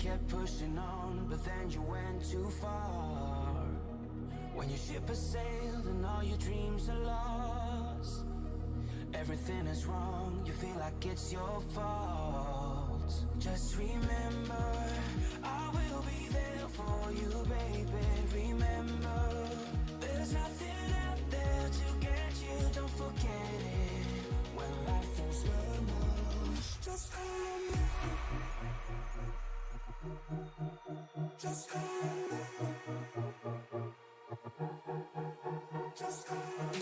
kept pushing on, but then you went too far. When your ship has sailed and all your dreams are lost, everything is wrong, you feel like it's your fault. Just remember, I will be there for you, baby. Remember, there's nothing out there to get you, don't forget it. When life throws lemons, just call on me. Just call on me. Just call on me.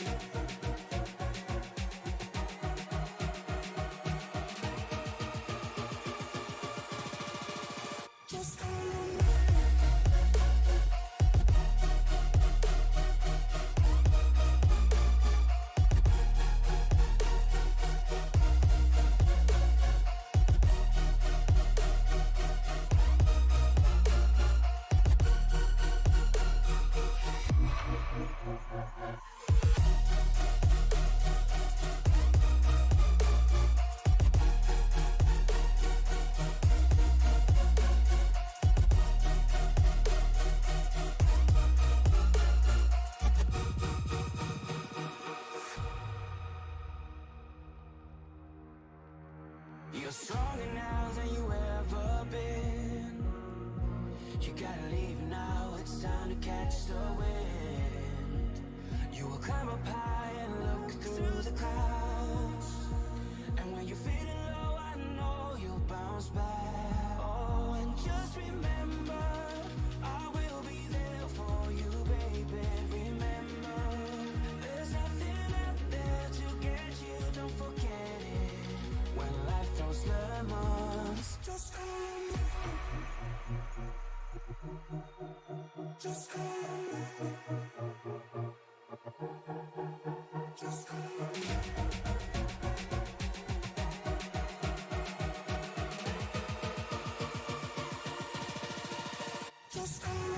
You're stronger now than you ever been. You gotta leave now, it's time to catch the wind. You will climb up high and look through the clouds, and when you're feeling low, I know you'll bounce back. Oh, and just remember, I will be there for you, baby. Remember, there's nothing out there to get you, don't forget it. When life throws lemons, just call on me. Just call on me. Just call on me. Just call on me.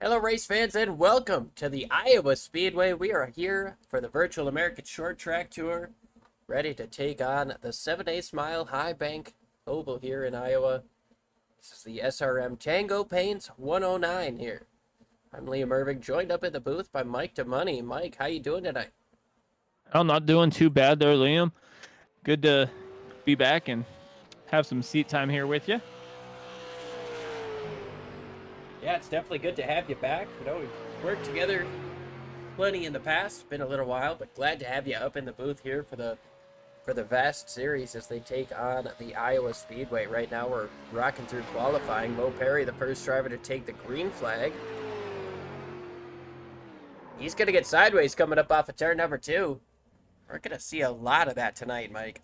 Hello race fans and welcome to the Iowa Speedway. We are here for the Virtual American Short Track Tour, ready to take on the 7/8 mile high bank oval here in Iowa. This is the SRM Tango Paints 109 here. I'm Liam Irving, joined up in the booth by Mike DeMoney. Mike, how you doing tonight? I'm not doing too bad there, Liam. Good to be back and have some seat time here with you. Yeah, it's definitely good to have you back. You know, we've worked together plenty in the past. It's been a little while, but glad to have you up in the booth here for the VASTT series as they take on the Iowa Speedway. Right now we're rocking through qualifying. Mo Perry, the first driver to take the green flag. He's going to get sideways coming up off of turn number 2. We're going to see a lot of that tonight, Mike.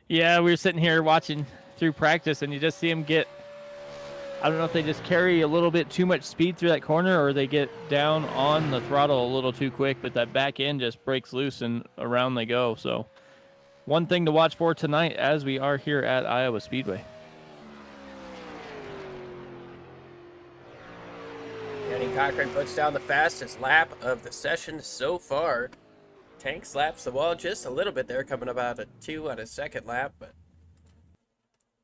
Yeah, we were sitting here watching through practice, and you just see him get, I don't know if they just carry a little bit too much speed through that corner or they get down on the throttle a little too quick, but that back end just breaks loose and around they go. So one thing to watch for tonight as we are here at Iowa Speedway. Danny Cochran puts down the fastest lap of the session so far. Tank slaps the wall just a little bit there, coming about a 2 on his second lap, but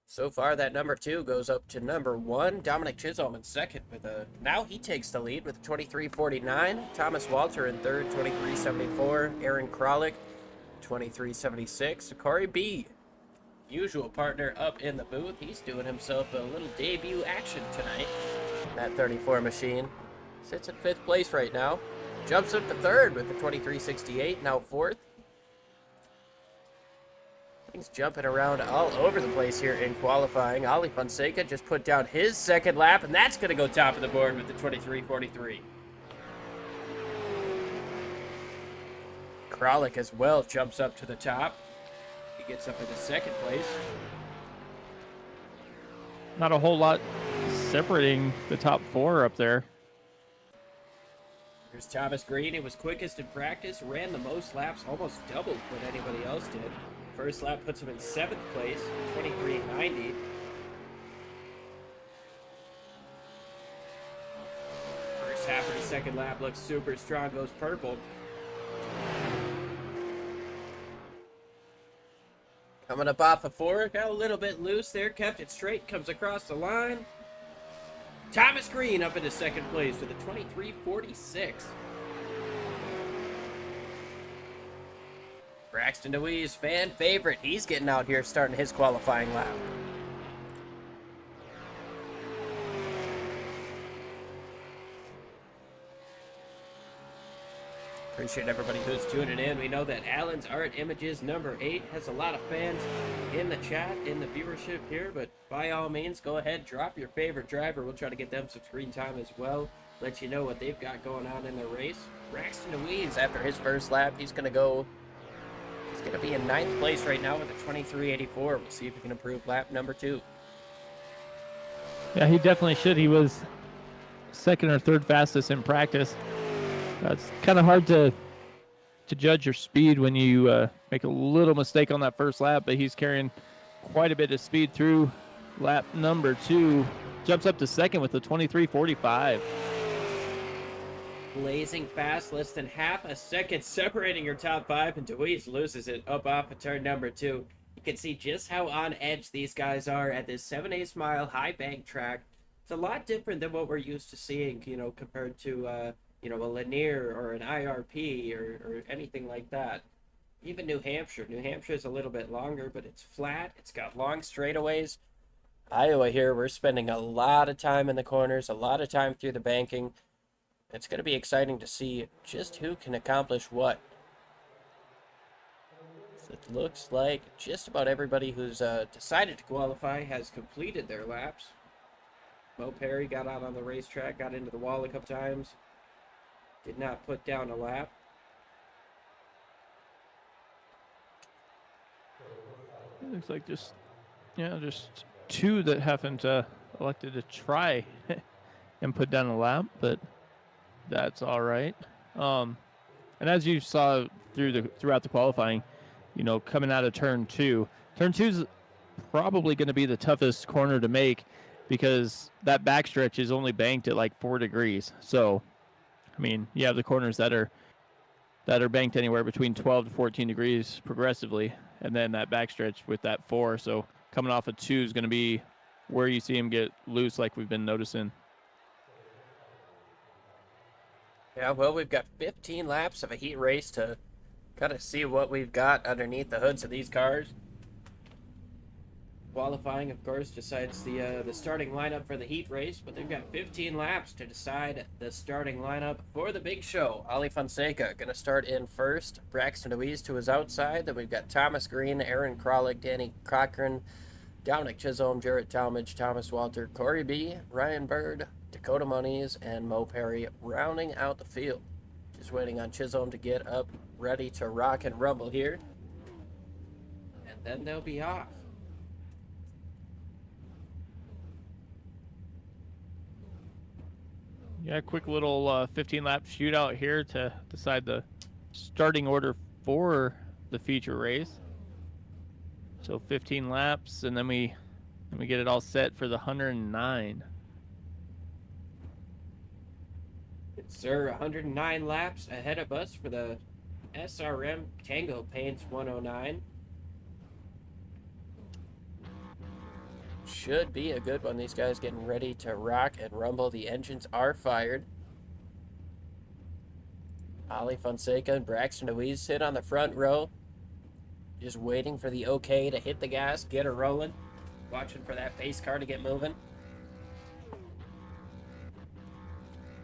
so far that number 2 goes up to number 1. Dominic Chisholm in second with now he takes the lead with 23:49. Thomas Walter in third, 23:74. Aaron Kralik, 23:76. Corey B, usual partner, up in the booth. He's doing himself a little debut action tonight. That 34 machine sits in 5th place right now. Jumps up to third with the 23.68, now fourth. He's jumping around all over the place here in qualifying. Ali Fonseca just put down his second lap, and that's going to go top of the board with the 23.43. Kralik as well jumps up to the top. He gets up into second place. Not a whole lot separating the top four up there. Here's Thomas Green. He was quickest in practice, ran the most laps, almost doubled what anybody else did. First lap puts him in 7th place, 23.90. First half of the second lap looks super strong, goes purple. Coming up off of 4, got a little bit loose there, kept it straight, comes across the line. Thomas Green up into 2nd place with a 23.46. Braxton DeWeese, fan favorite. He's getting out here starting his qualifying lap. Appreciate everybody who's tuning in. We know that Allen's Art Images number 8 has a lot of fans in the chat, in the viewership here, but by all means, go ahead, drop your favorite driver. We'll try to get them some screen time as well. Let you know what they've got going on in the race. Braxton DeWeese, after his first lap, he's going to be in 9th place right now with a 23.84. We'll see if he can improve lap number 2. Yeah, he definitely should. He was 2nd or 3rd fastest in practice. It's kind of hard to judge your speed when you make a little mistake on that first lap, but he's carrying quite a bit of speed through lap number 2. Jumps up to 2nd with a 23.45. Blazing fast, less than half a second separating your top 5, and DeWeese loses it up off of turn number 2. You can see just how on edge these guys are at this 7/8 mile high bank track. It's a lot different than what we're used to seeing, you know, compared to, a Lanier or an IRP or anything like that. Even New Hampshire. New Hampshire is a little bit longer, but it's flat. It's got long straightaways. Iowa here, we're spending a lot of time in the corners, a lot of time through the banking. It's going to be exciting to see just who can accomplish what. So it looks like just about everybody who's decided to qualify has completed their laps. Mo Perry got out on the racetrack, got into the wall a couple times. Did not put down a lap. It looks like just 2 that haven't elected to try and put down a lap, but that's all right. And as you saw throughout the qualifying, coming out of turn 2 is probably going to be the toughest corner to make because that backstretch is only banked at like 4 degrees. So, I mean, you have the corners that are banked anywhere between 12 to 14 degrees progressively, and then that backstretch with that 4. So coming off of 2 is going to be where you see him get loose like we've been noticing. Yeah, well, we've got 15 laps of a heat race to kind of see what we've got underneath the hoods of these cars. Qualifying, of course, decides the starting lineup for the heat race, but they've got 15 laps to decide the starting lineup for the big show. Ali Fonseca going to start in first. Braxton DeWeese to his outside. Then we've got Thomas Green, Aaron Kralik, Danny Cochran, Dominic Chisholm, Jarrett Talmadge, Thomas Walter, Corey B., Ryan Bird, Dakota Moniz, and Mo Perry rounding out the field. Just waiting on Chisholm to get up, ready to rock and rumble here. And then they'll be off. Yeah, quick little 15-lap shootout here to decide the starting order for the feature race. So 15 laps, and then we get it all set for the 109. Sir, 109 laps ahead of us for the SRM Tango Paints 109. Should be a good one. These guys getting ready to rock and rumble. The engines are fired. Ali Fonseca and Braxton DeWeese sit on the front row, just waiting for the okay to hit the gas, get her rolling, watching for that pace car to get moving.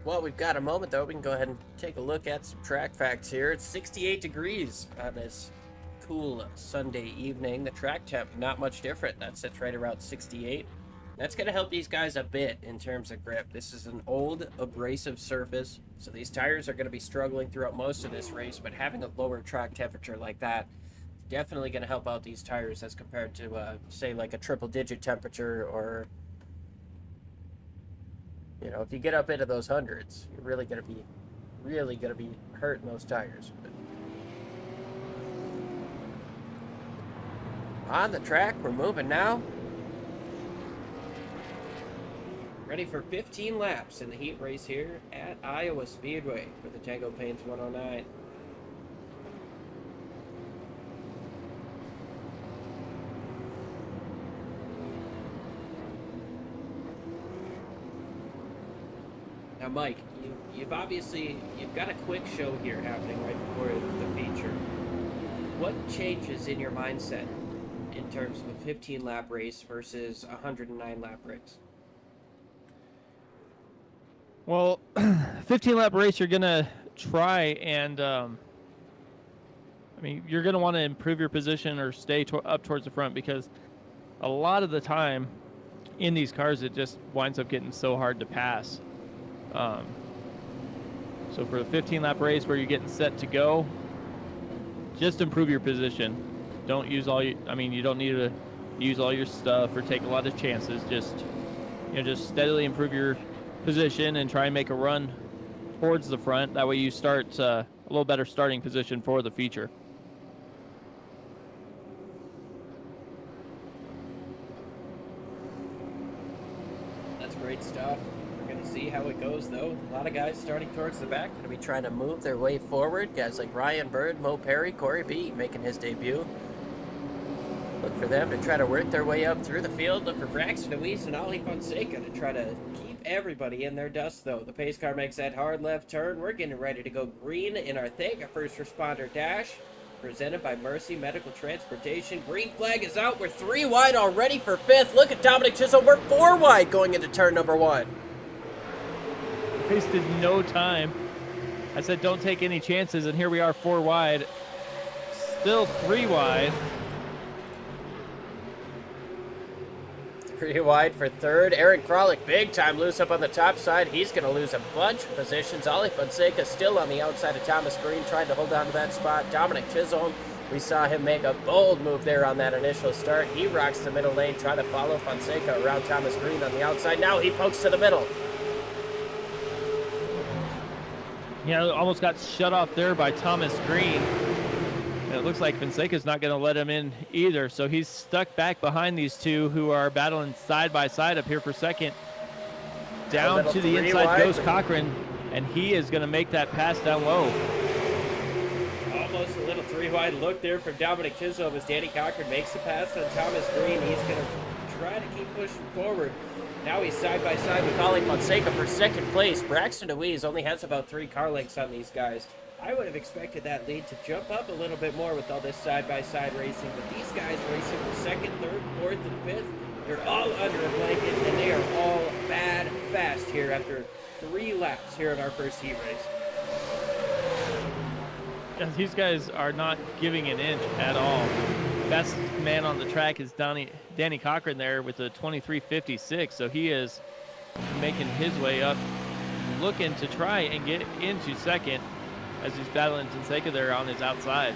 While we've got a moment, though, we can go ahead and take a look at some track facts here. It's 68 degrees on this cool Sunday evening. The track temp, not much different. That sits right around 68. That's going to help these guys a bit in terms of grip. This is an old, abrasive surface, so these tires are going to be struggling throughout most of this race, but having a lower track temperature like that is definitely going to help out these tires as compared to, say, like a triple-digit temperature, or, you know, if you get up into those hundreds, you're really going to be hurting those tires. But on the track, we're moving now. Ready for 15 laps in the heat race here at Iowa Speedway for the Tango Paints 109. Now, Mike, you've got a quick show here happening right before the feature. What changes in your mindset in terms of a 15-lap race versus a 109-lap race? Well, 15-lap race, you're going to try and, you're going to want to improve your position or stay up towards the front, because a lot of the time in these cars, it just winds up getting so hard to pass. So for the 15-lap race where you're getting set to go, just improve your position. Don't use all you don't need to use all your stuff or take a lot of chances. Just steadily improve your position and try and make a run towards the front. That way you start a little better starting position for the feature. That's great stuff. We're going to see how it goes, though. A lot of guys starting towards the back going to be trying to move their way forward. Guys like Ryan Bird, Mo Perry, Corey B making his debut. Look for them to try to work their way up through the field. Look for Braxton Deweese and Ali Fonseca to try to keep everybody in their dust, though. The pace car makes that hard left turn. We're getting ready to go green in our Thega First Responder Dash, presented by Mercy Medical Transportation. Green flag is out. We're 3 wide already for 5th. Look at Dominic Chisholm. We're 4 wide going into turn number 1. Wasted no time. I said don't take any chances, and here we are 4 wide. Still 3 wide. 3 wide for 3rd. Aaron Kralik, big time loose up on the top side. He's going to lose a bunch of positions. Ali Fonseca still on the outside of Thomas Green, trying to hold on to that spot. Dominic Chisholm, we saw him make a bold move there on that initial start. He rocks the middle lane, trying to follow Fonseca around Thomas Green on the outside. Now he pokes to the middle. Yeah, almost got shut off there by Thomas Green. And it looks like Fonseca's not going to let him in either, so he's stuck back behind these two who are battling side by side up here for second. Down to the inside goes Cochran, and he is going to make that pass down low. Almost a little 3 wide look there from Dominic Chisholm as Danny Cochran makes the pass on Thomas Green. He's going to try to keep pushing forward. Now he's side by side with Ali Fonseca for 2nd place. Braxton Deweese only has about 3 car lengths on these guys. I would have expected that lead to jump up a little bit more with all this side-by-side racing, but these guys racing for 2nd, 3rd, 4th, and 5th, they're all under a blanket, and they are all bad fast here after 3 laps here in our first heat race. Yeah, these guys are not giving an inch at all. Best man on the track is Danny Cochran there with a 23.56, so he is making his way up, looking to try and get into 2nd. As he's battling Fonseca there on his outside.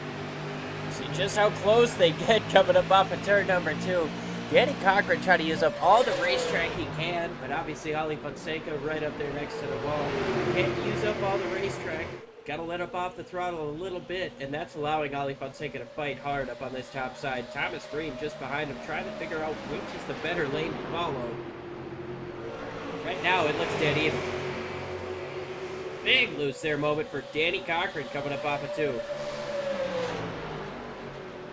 See just how close they get coming up off of turn number 2. Danny Cochran trying to use up all the racetrack he can, but obviously Ali Fonseca right up there next to the wall. Can't use up all the racetrack. Got to let up off the throttle a little bit, and that's allowing Ali Fonseca to fight hard up on this top side. Thomas Green just behind him, trying to figure out which is the better lane to follow. Right now, it looks dead even. Big loose there moment for Danny Cochran coming up off of 2.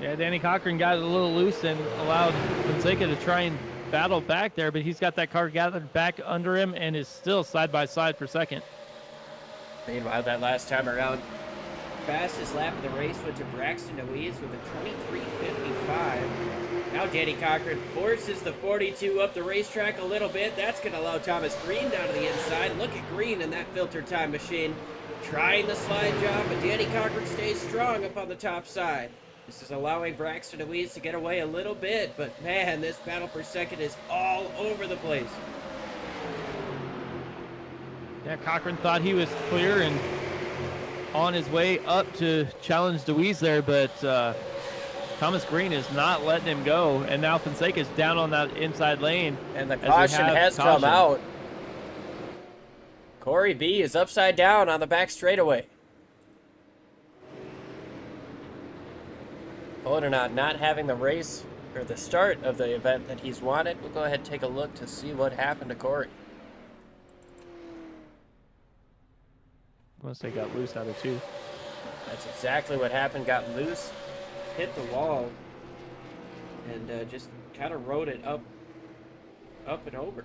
Yeah, Danny Cochran got a little loose and allowed Fonseca to try and battle back there, but he's got that car gathered back under him and is still side by side for 2nd. Meanwhile, that last time around, fastest lap of the race went to Braxton Deweese with a 23:55. Now Danny Cochran forces the 42 up the racetrack a little bit. That's going to allow Thomas Green down to the inside. Look at Green in that filter time machine. Trying the slide job, but Danny Cochran stays strong up on the top side. This is allowing Braxton Deweese to get away a little bit, but man, this battle for second is all over the place. Yeah, Cochran thought he was clear and on his way up to challenge Deweese there, but Thomas Green is not letting him go, and now Fonseca's down on that inside lane. And the caution has come out. Corey B is upside down on the back straightaway. Bodenot not having the race or the start of the event that he's wanted. We'll go ahead and take a look to see what happened to Corey. Unless they got loose out of two. That's exactly what happened. Got loose, hit the wall, and just kind of rode it up and over.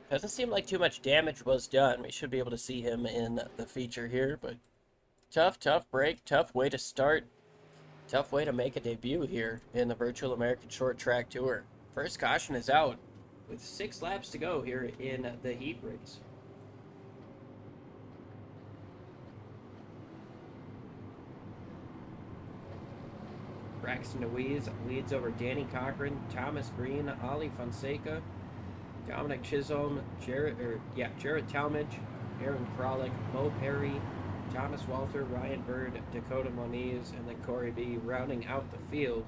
Doesn't seem like too much damage was done. We should be able to see him in the feature here, but tough break, tough way to start, tough way to make a debut here in the Virtual American Short Track Tour. First caution is out with 6 laps to go here in the heat race. Braxton Deweese leads over Danny Cochran, Thomas Green, Ali Fonseca, Dominic Chisholm, Jarrett Talmadge, Aaron Kralik, Mo Perry, Thomas Walter, Ryan Bird, Dakota Moniz, and then Corey B rounding out the field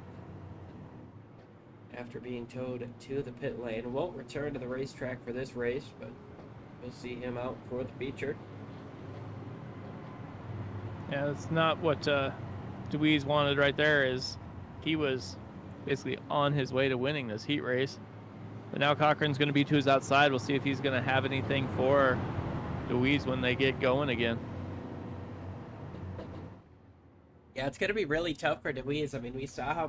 after being towed to the pit lane. Won't return to the racetrack for this race, but we'll see him out for the feature. Yeah, that's not what Deweese wanted right there. Is he was basically on his way to winning this heat race. But now Cochran's going to be to his outside. We'll see if he's going to have anything for Deweese when they get going again. Yeah, it's going to be really tough for Deweese. I mean, we saw how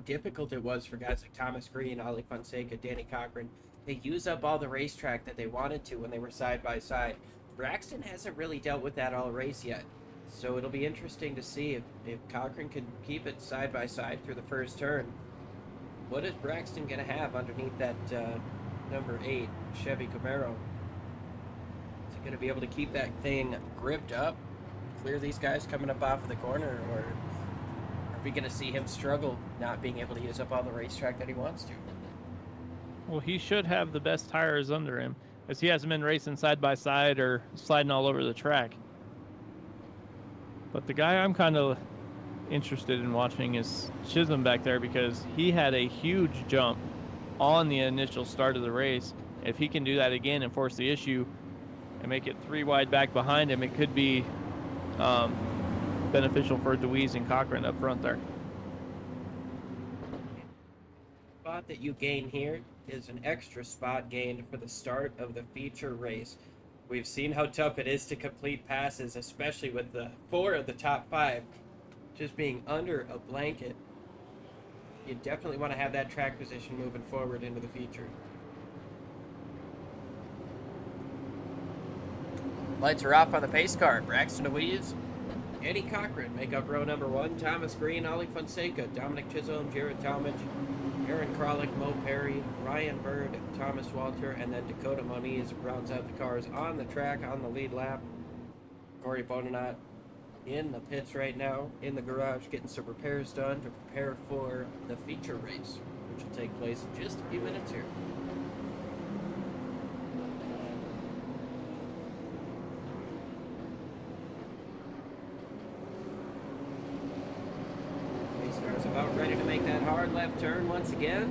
difficult it was for guys like Thomas Green, Ali Fonseca, Danny Cochran. They use up all the racetrack that they wanted to when they were side by side. Braxton hasn't really dealt with that all race yet. So it'll be interesting to see if Cochran can keep it side by side through the first turn. What is Braxton going to have underneath that number 8 Chevy Camaro? Is he going to be able to keep that thing gripped up, clear these guys coming up off of the corner, or are we going to see him struggle not being able to use up all the racetrack that he wants to? Well, he should have the best tires under him, as he hasn't been racing side by side or sliding all over the track. But the guy I'm kind of interested in watching is Chisholm back there, because he had a huge jump on the initial start of the race. If he can do that again and force the issue and make it 3 wide back behind him, it could be beneficial for Deweese and Cochran up front there. Spot that you gain here is an extra spot gained for the start of the feature race. We've seen how tough it is to complete passes, especially with the 4 of the top 5 just being under a blanket. You definitely want to have that track position moving forward into the feature. Lights are off on the pace car. Braxton Deweese, Danny Cochran make up row number 1. Thomas Green, Ali Fonseca, Dominic Chisholm, Jarrett Talmadge, Aaron Kralik, Mo Perry, Ryan Bird, Thomas Walter, and then Dakota Moniz rounds out the cars on the track on the lead lap. Corey Bodenot in the pits right now, in the garage, getting some repairs done to prepare for the feature race, which will take place in just a few minutes here. Race car's about ready to make that hard left turn once again.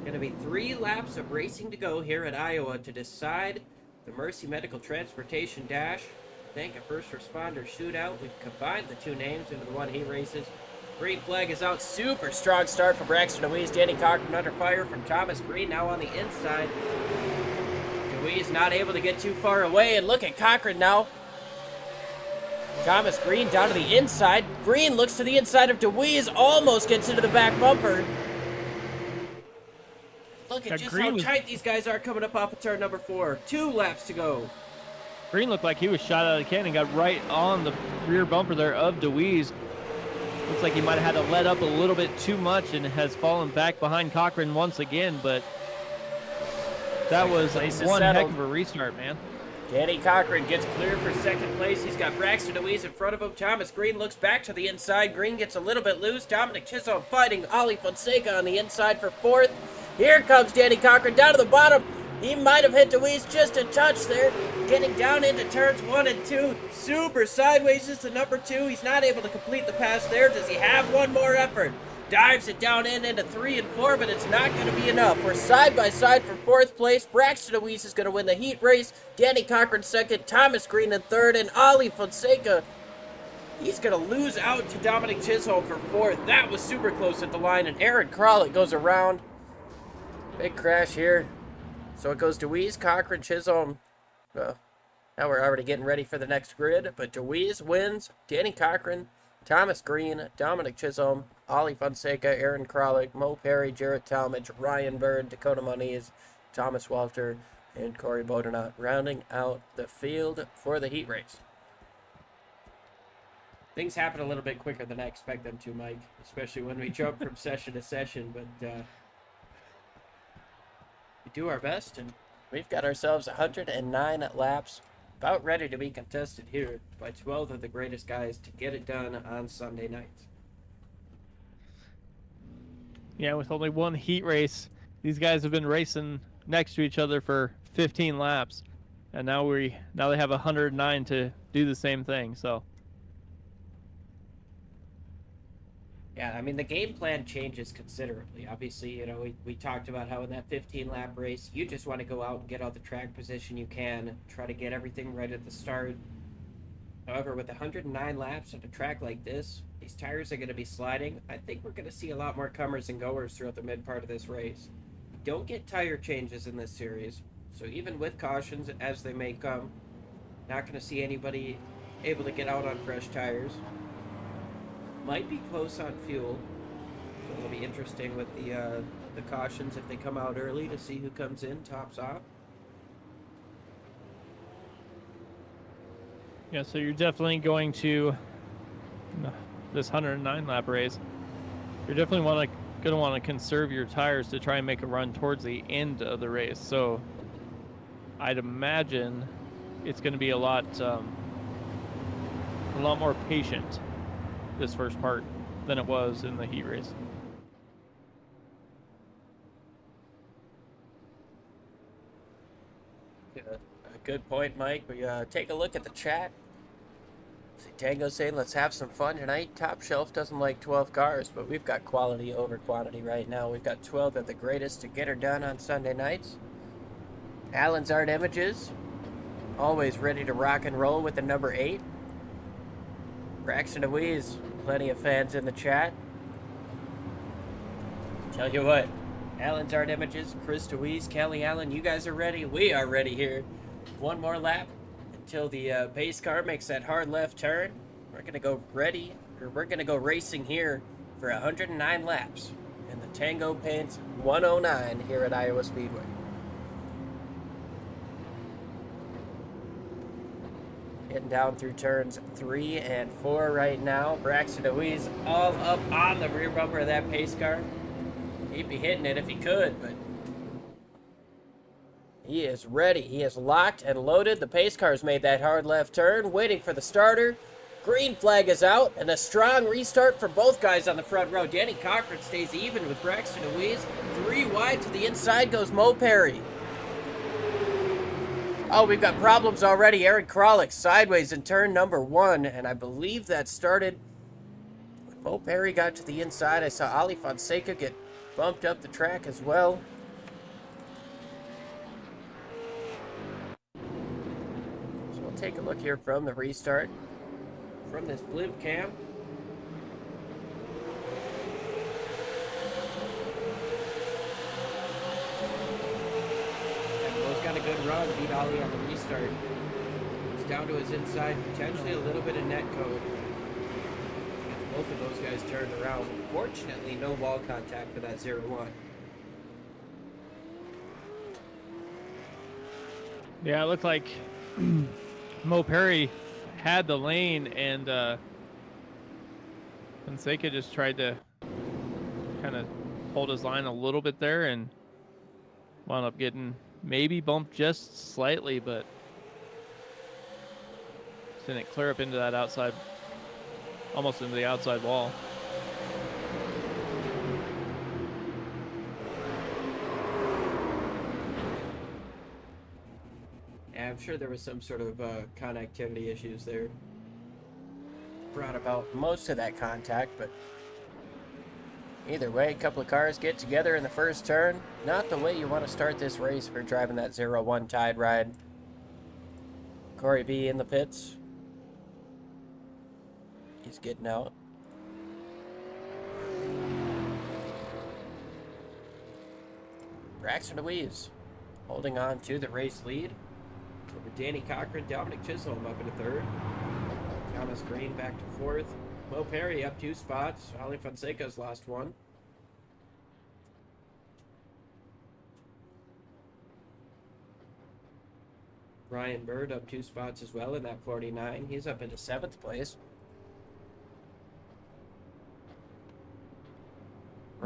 Going to be 3 laps of racing to go here at Iowa to decide the Mercy Medical Transportation Dash. Thank a first responder shootout. We've combined the 2 names into the one heat races. Green flag is out. Super strong start for Braxton Deweese. Danny Cochran under fire from Thomas Green now on the inside. Deweese not able to get too far away, and look at Cochran now. Thomas Green down to the inside. Green looks to the inside of DeWeese, almost gets into the back bumper. Look at just how tight these guys are coming up off of turn number 4. 2 laps to go. Green looked like he was shot out of the cannon, got right on the rear bumper there of DeWeese. Looks like he might have had to let up a little bit too much and has fallen back behind Cochran once again, but that was one heck of a restart, man. Danny Cochran gets clear for second place. He's got Braxton DeWeese in front of him. Thomas Green looks back to the inside. Green gets a little bit loose. Dominic Chisholm fighting Ollie Fonseca on the inside for 4th. Here comes Danny Cochran down to the bottom. He might have hit DeWeese just a touch there. Getting down into turns 1 and 2. Super sideways is the number 2. He's not able to complete the pass there. Does he have one more effort? Dives it down into 3 and 4, but it's not going to be enough. We're side by side for 4th place. Braxton DeWeese is going to win the heat race. Danny Cochran 2nd. Thomas Green in 3rd. And Ollie Fonseca, he's going to lose out to Dominic Chisholm for 4th. That was super close at the line. And Aaron Kralik goes around. Big crash here. So it goes DeWeese, Cochran, Chisholm. Well, now we're already getting ready for the next grid. But DeWeese wins. Danny Cochran, Thomas Green, Dominic Chisholm, Ollie Fonseca, Aaron Kralik, Mo Perry, Jarrett Talmadge, Ryan Bird, Dakota Moniz, Thomas Walter, and Corey Bodenot rounding out the field for the heat race. Things happen a little bit quicker than I expect them to, Mike, especially when we jump from session to session, but we do our best, and we've got ourselves 109 laps about ready to be contested here by 12 of the greatest guys to get it done on Sunday nights. Yeah, with only one heat race, these guys have been racing next to each other for 15 laps, and now they have 109 to do the same thing. So yeah, I mean, the game plan changes considerably. Obviously, you know, we talked about how in that 15-lap race, you just want to go out and get all the track position you can, try to get everything right at the start. However, with 109 laps at a track like this, these tires are going to be sliding. I think we're going to see a lot more comers and goers throughout the mid part of this race. Don't get tire changes in this series, so even with cautions as they may come, not going to see anybody able to get out on fresh tires. Might be close on fuel, so it'll be interesting with the cautions if they come out early to see who comes in, tops off. yeah, so you're definitely going to this 109 lap race. You're definitely going to want to conserve your tires to try and make a run towards the end of the race. So I'd imagine it's going to be a lot more patient this first part than it was in the heat race. A good point, Mike. We take a look at the chat. See Tango saying, let's have some fun tonight. Top Shelf doesn't like 12 cars, but we've got quality over quantity right now. We've got 12 of the greatest to get her done on Sunday nights. Alan's Art Images, always ready to rock and roll with the number 8. Braxton DeWeese, plenty of fans in the chat. Tell you what, Alan's Art Images, Chris DeWeese, Kelly Allen, you guys are ready. We are ready here. One more lap until the pace car makes that hard left turn. We're gonna go racing here for 109 laps in the Tango Paints 109 here at Iowa Speedway. Getting down through turns 3 and 4 right now. Braxton DeWeese all up on the rear bumper of that pace car. He'd be hitting it if he could, but he is ready. He is locked and loaded. The pace car's made that hard left turn, waiting for the starter. Green flag is out, and a strong restart for both guys on the front row. Danny Cochran stays even with Braxton DeWeese. 3 wide to the inside goes Mo Perry. Oh, we've got problems already. Aaron Kralik sideways in turn number 1, and I believe that started when Mo Perry got to the inside. I saw Ollie Fonseca get bumped up the track as well. So we'll take a look here from the restart from this blimp cam. Got a good run, beat Ollie on the restart. down to his inside, potentially a little bit of net code. Gets both of those guys turned around. Fortunately, no wall contact for that 0-1. Yeah, it looked like Mo Perry had the lane, and Fonseca just tried to kind of hold his line a little bit there and wound up getting maybe bumped just slightly, but didn't clear up into that outside, almost into the outside wall. Yeah, I'm sure there was some sort of connectivity issues there. Brought about most of that contact, but either way, a couple of cars get together in the first turn. Not the way you want to start this race if you're driving that 0-1 tide ride. Corey B in the pits. He's getting out. Braxton Louise holding on to the race lead. Over Danny Cochran, Dominic Chisholm up into third. Thomas Green back to fourth. Mo Perry up 2 spots. Ollie Fonseca's lost 1. Ryan Bird up 2 spots as well in that 49. He's up into 7th place.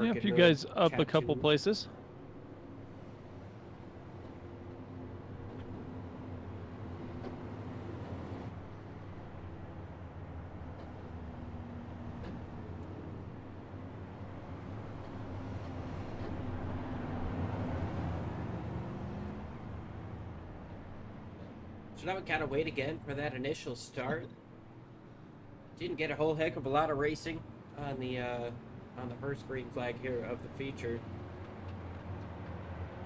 Yeah, a few guys up a couple places. So now we gotta wait again for that initial start. Didn't get a whole heck of a lot of racing on the first green flag here of the feature.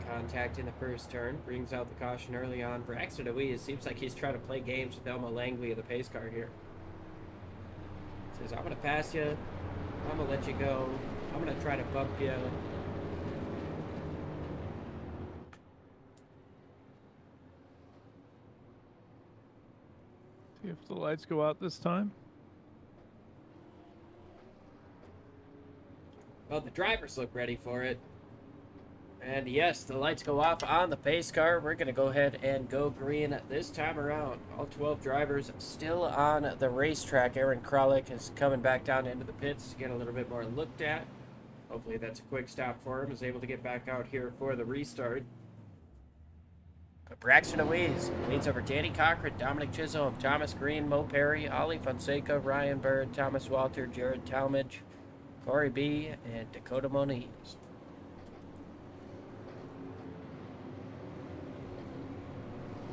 Contact in the first turn brings out the caution early on. Braxton Louise seems like he's trying to play games with Elmo Langley of the pace car here. Says, I'm gonna pass you, I'm gonna let you go, I'm gonna try to bump you. See if the lights go out this time. Well, the drivers look ready for it. And yes, the lights go off on the pace car. We're going to go ahead and go green this time around. All 12 drivers still on the racetrack. Aaron Kralik is coming back down into the pits to get a little bit more looked at. Hopefully that's a quick stop for him. Is able to get back out here for the restart. But Braxton Louise leads over Danny Cochran, Dominic Chisholm, Thomas Green, Mo Perry, Ollie Fonseca, Ryan Bird, Thomas Walter, Jared Talmadge, Corey B, and Dakota Moniz.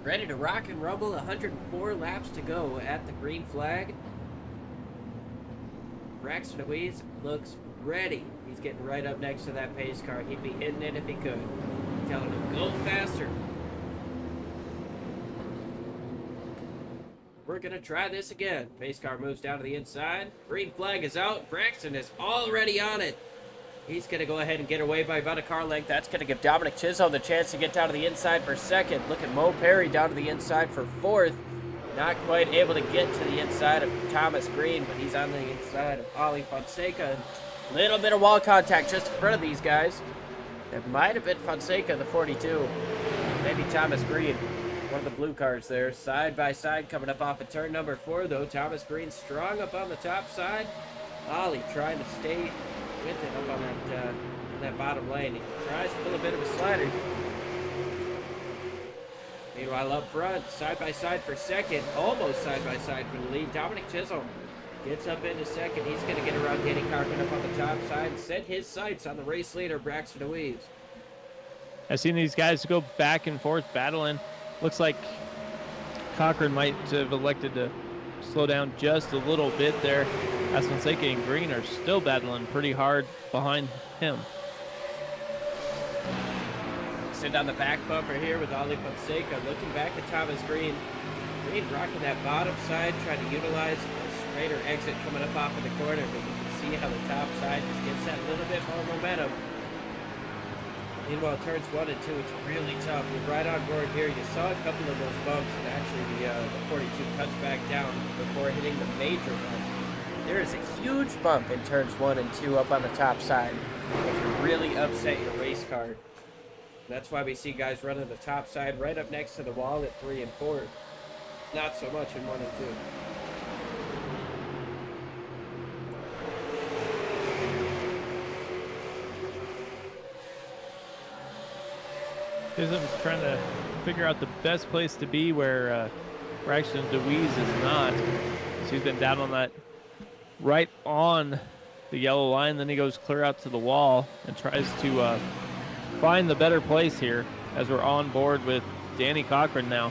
Ready to rock and rumble, 104 laps to go at the green flag. Braxton Louise looks ready. He's getting right up next to that pace car. He'd be hitting it if he could. Telling him, go faster. We're going to try this again. Pace car moves down to the inside. Green flag is out. Braxton is already on it. He's going to go ahead and get away by about a car length. That's going to give Dominic Chisholm the chance to get down to the inside for second. Look at Mo Perry down to the inside for fourth. Not quite able to get to the inside of Thomas Green, but he's on the inside of Ollie Fonseca. A little bit of wall contact just in front of these guys. It might have been Fonseca, the 42. Maybe Thomas Green. One of the blue cars there. Side by side coming up off of turn number 4, though. Thomas Green strong up on the top side. Ollie trying to stay with it up on that bottom lane. He tries to pull a bit of a slider. Meanwhile, up front, side by side for second, almost side by side for the lead. Dominic Chisholm gets up into second. He's going to get around Danny Cochran up on the top side and set his sights on the race leader, Braxton Louise. I've seen these guys go back and forth battling. Looks like Cochran might have elected to slow down just a little bit there, as Fonseca and Green are still battling pretty hard behind him. Sit on the back bumper here with Ollie Fonseca, looking back at Thomas Green. Green rocking that bottom side, trying to utilize a straighter exit coming up off of the corner, but you can see how the top side just gets that little bit more momentum. Meanwhile, turns 1 and 2, it's really tough. We're right on board here. You saw a couple of those bumps, and actually the 42 cuts back down before hitting the major bump. There is a huge bump in turns 1 and 2 up on the top side. It can really upset your race car. That's why we see guys running the top side right up next to the wall at 3 and 4. Not so much in 1 and 2. Chisholm's trying to figure out the best place to be where Braxton DeWeese is not. So he's been down on that right on the yellow line. Then he goes clear out to the wall and tries to find the better place here as we're on board with Danny Cochran now.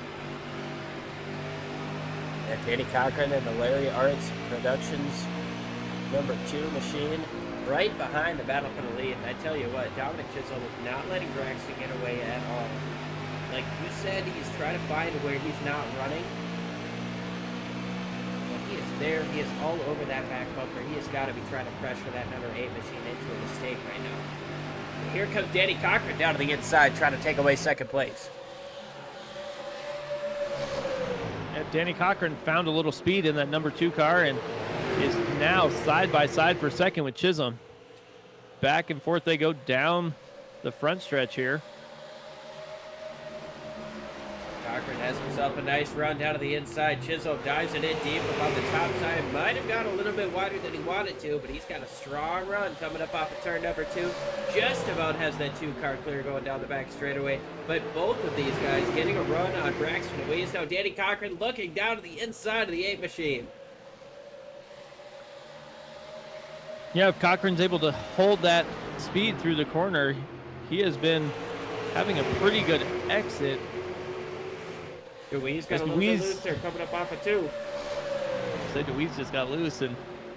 Yeah, Danny Cochran and the Larry Arts Productions #2 machine right behind the battle for the lead. And I tell you what, Dominic Chisholm is not letting Braxton get away at all. Like you said, he's trying to find where he's not running. But he is there. He is all over that back bumper. He has got to be trying to pressure that #8 machine into a mistake right now. And here comes Danny Cochran down to the inside trying to take away second place. Danny Cochran found a little speed in that #2 car and is now side by side for second with Chisholm. Back and forth they go down the front stretch here. Cochran has himself a nice run down to the inside. Chisholm dives it in deep above the top side. Might have gone a little bit wider than he wanted to, but he's got a strong run coming up off of turn #2. Just about has that 2-car clear going down the back straightaway. But both of these guys getting a run on Braxton DeWeese. Now Danny Cochran looking down to the inside of the 8 machine. Yeah, if Cochran's able to hold that speed through the corner, he has been having a pretty good exit. DeWeese got a little bit loose there coming up off of 2. So DeWeese just got loose, and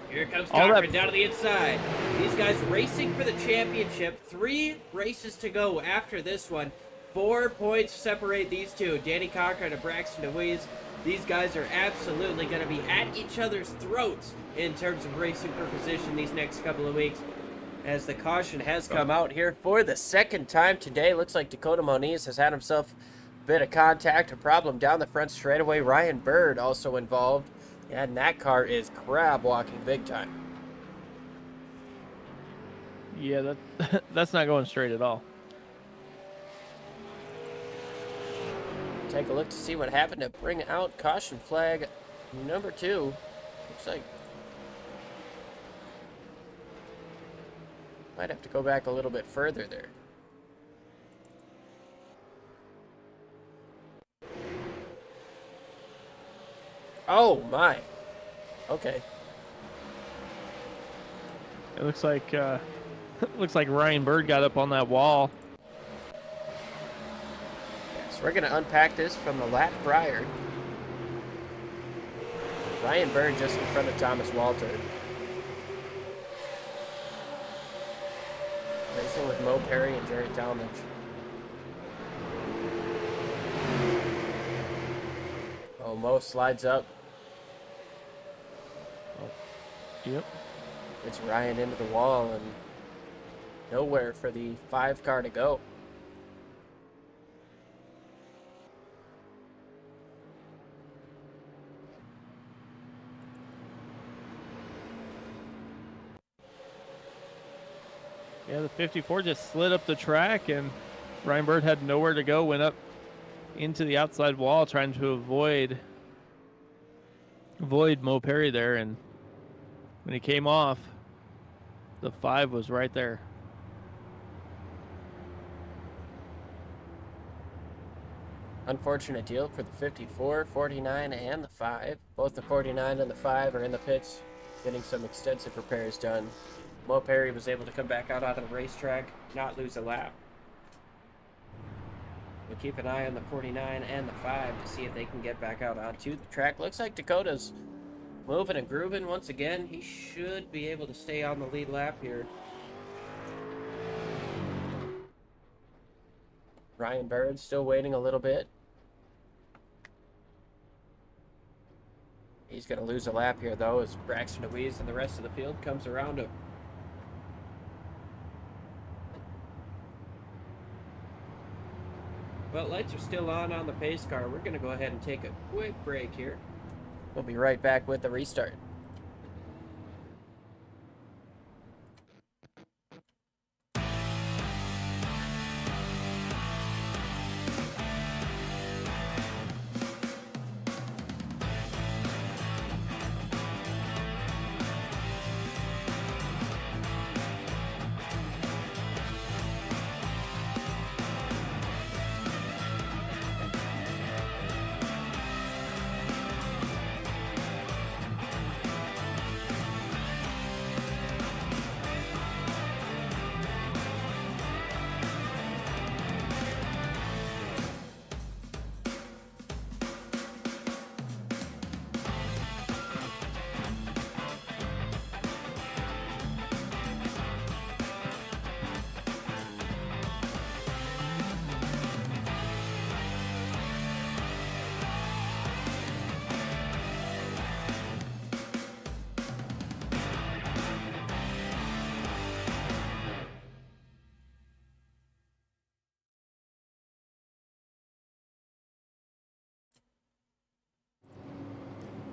here comes Cochran down to the inside. These guys racing for the championship. 3 races to go after this one. 4 points separate these two. Danny Cochran and Braxton DeWeese. These guys are absolutely going to be at each other's throats in terms of racing for position these next couple of weeks. As the caution has come out here for the second time today. Looks like Dakota Moniz has had himself a bit of contact, a problem down the front straightaway. Ryan Bird also involved. And that car is crab walking big time. Yeah, that's not going straight at all. Take a look to see what happened to bring out caution flag #2. Looks like might have to go back a little bit further there. Oh my. Okay. It looks like Ryan Bird got up on that wall. So we're going to unpack this from the lap prior. Ryan Bird just in front of Thomas Walter. Racing with Mo Perry and Jerry Talmadge. Oh, Mo slides up. Oh, yep. It's Ryan into the wall and nowhere for the 5 car to go. Yeah, the 54 just slid up the track, and Ryan Bird had nowhere to go, went up into the outside wall trying to avoid Mo Perry there, and when he came off, the 5 was right there. Unfortunate deal for the 54, 49, and the 5. Both the 49 and the 5 are in the pits getting some extensive repairs done. Mo Perry was able to come back out on the racetrack, not lose a lap. We'll keep an eye on the 49 and the 5 to see if they can get back out onto the track. Looks like Dakota's moving and grooving once again. He should be able to stay on the lead lap here. Ryan Bird still waiting a little bit. He's going to lose a lap here, though, as Braxton DeWeese and the rest of the field comes around him. Well, lights are still on the pace car. We're going to go ahead and take a quick break here. We'll be right back with the restart.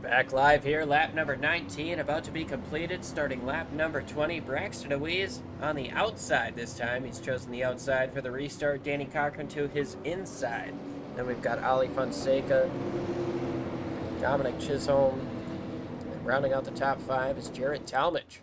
Back live here, lap number 19 about to be completed, starting lap number 20. Braxton Louise on the outside this time. He's chosen the outside for the restart. Danny Cochran to his inside. Then we've got Ali Fonseca, Dominic Chisholm, and rounding out the top 5 is Jarrett Talmadge.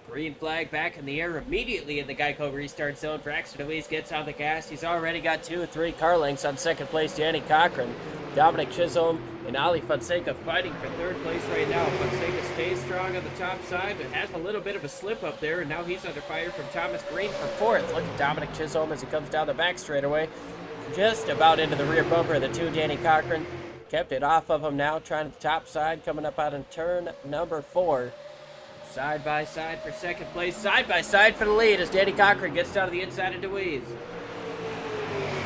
Green flag back in the air immediately in the Geico restart zone. Braxton Louise gets on the gas. He's already got 2 or 3 car lengths on second place. Danny Cochran, Dominic Chisholm, and Ali Fonseca fighting for third place right now. Fonseca stays strong on the top side, but has a little bit of a slip up there, and now he's under fire from Thomas Green for fourth. Look at Dominic Chisholm as he comes down the back straightaway. Just about into the rear bumper of the 2. Danny Cochran kept it off of him now, trying to the top side, coming up out in turn number 4. Side by side for second place, side by side for the lead as Danny Cochran gets down to the inside of DeWeese.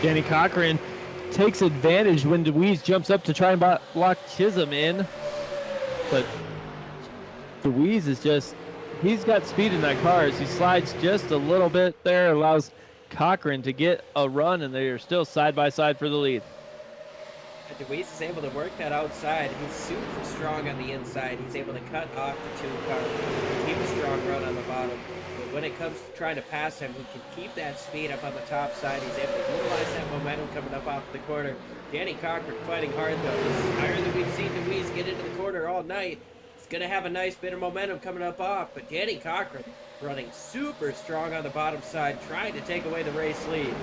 Danny Cochran takes advantage when DeWeese jumps up to try and block Chisholm in. But DeWeese is just, he's got speed in that car as he slides just a little bit there, allows Cochran to get a run, and they are still side by side for the lead. DeWeese is able to work that outside. He's super strong on the inside. He's able to cut off the 2 cars, keep a strong run on the bottom. But when it comes to trying to pass him, he can keep that speed up on the top side. He's able to utilize that momentum coming up off the corner. Danny Cochran fighting hard though. He's higher than we've seen DeWeese get into the corner all night. He's going to have a nice bit of momentum coming up off. But Danny Cochran running super strong on the bottom side, trying to take away the race lead.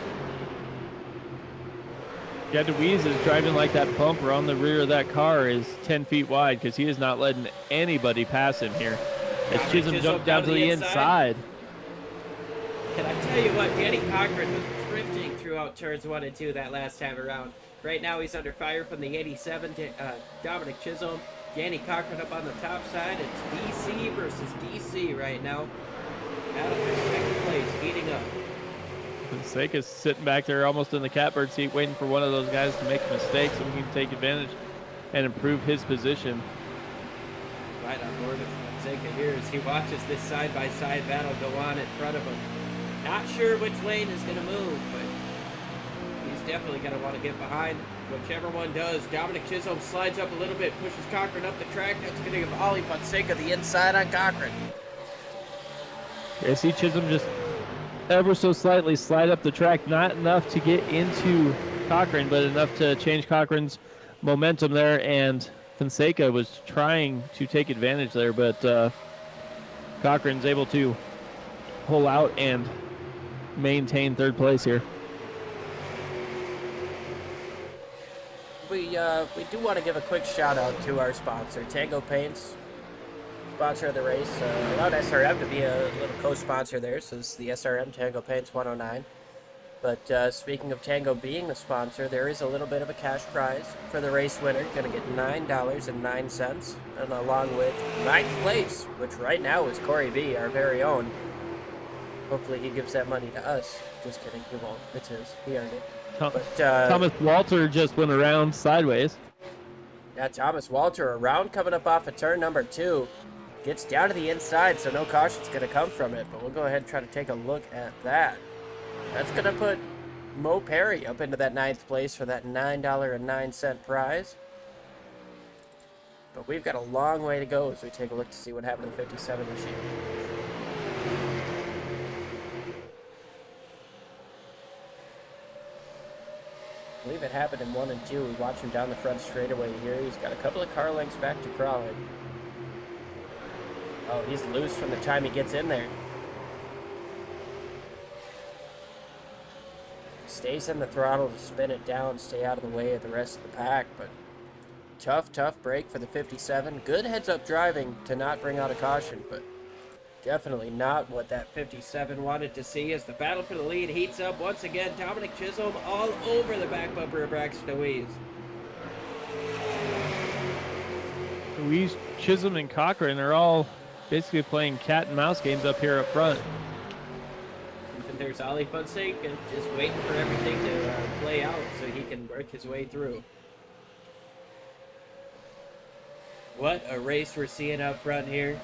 Yeah, DeWeese is driving like that bumper on the rear of that car is 10 feet wide because he is not letting anybody pass him here. As Chisholm jumped down to the inside. And I tell you what, Danny Cochran was drifting throughout turns 1 and 2 that last time around. Right now he's under fire from the 87, Dominic Chisholm. Danny Cochran up on the top side. It's DC versus DC right now. Out of the second place, heating up. Fonseca's sitting back there almost in the catbird seat waiting for one of those guys to make a mistake so he can take advantage and improve his position. Right on board with Fonseca here as he watches this side-by-side battle go on in front of him. Not sure which lane is going to move, but he's definitely going to want to get behind whichever one does. Dominic Chisholm slides up a little bit, pushes Cochran up the track. That's going to give Ali Fonseca the inside on Cochran. Yeah, see Chisholm just ever so slightly slide up the track, not enough to get into Cochran, but enough to change Cochran's momentum there, and Fonseca was trying to take advantage there, but Cochran's able to pull out and maintain third place here. We do want to give a quick shout out to our sponsor, Tango Paints, sponsor of the race. Allowed SRM to be a little co-sponsor there, so this is the SRM Tango Paints 109. But speaking of Tango being the sponsor, there is a little bit of a cash prize for the race winner. Going to get $9.09, and along with 9th place, which right now is Corey B, our very own. Hopefully he gives that money to us. Just kidding, he won't. It's his. He earned it. Thomas Walter just went around sideways. Yeah, Thomas Walter around coming up off of turn number 2. Gets down to the inside, so no caution's going to come from it. But we'll go ahead and try to take a look at that. That's going to put Mo Perry up into that 9th place for that $9.09 prize. But we've got a long way to go as we take a look to see what happened to the 57 machine. I believe it happened in 1 and 2. We watch him down the front straightaway here. He's got a couple of car lengths back to Crawley. Oh, he's loose from the time he gets in there. Stays in the throttle to spin it down, stay out of the way of the rest of the pack, but tough break for the 57. Good heads-up driving to not bring out a caution, but definitely not what that 57 wanted to see as the battle for the lead heats up once again. Dominic Chisholm all over the back bumper of Braxton Deweese. Deweese, Chisholm, and Cochran are all basically playing cat and mouse games up here up front. And there's Ali Fonseca just waiting for everything to play out so he can work his way through. What a race we're seeing up front here.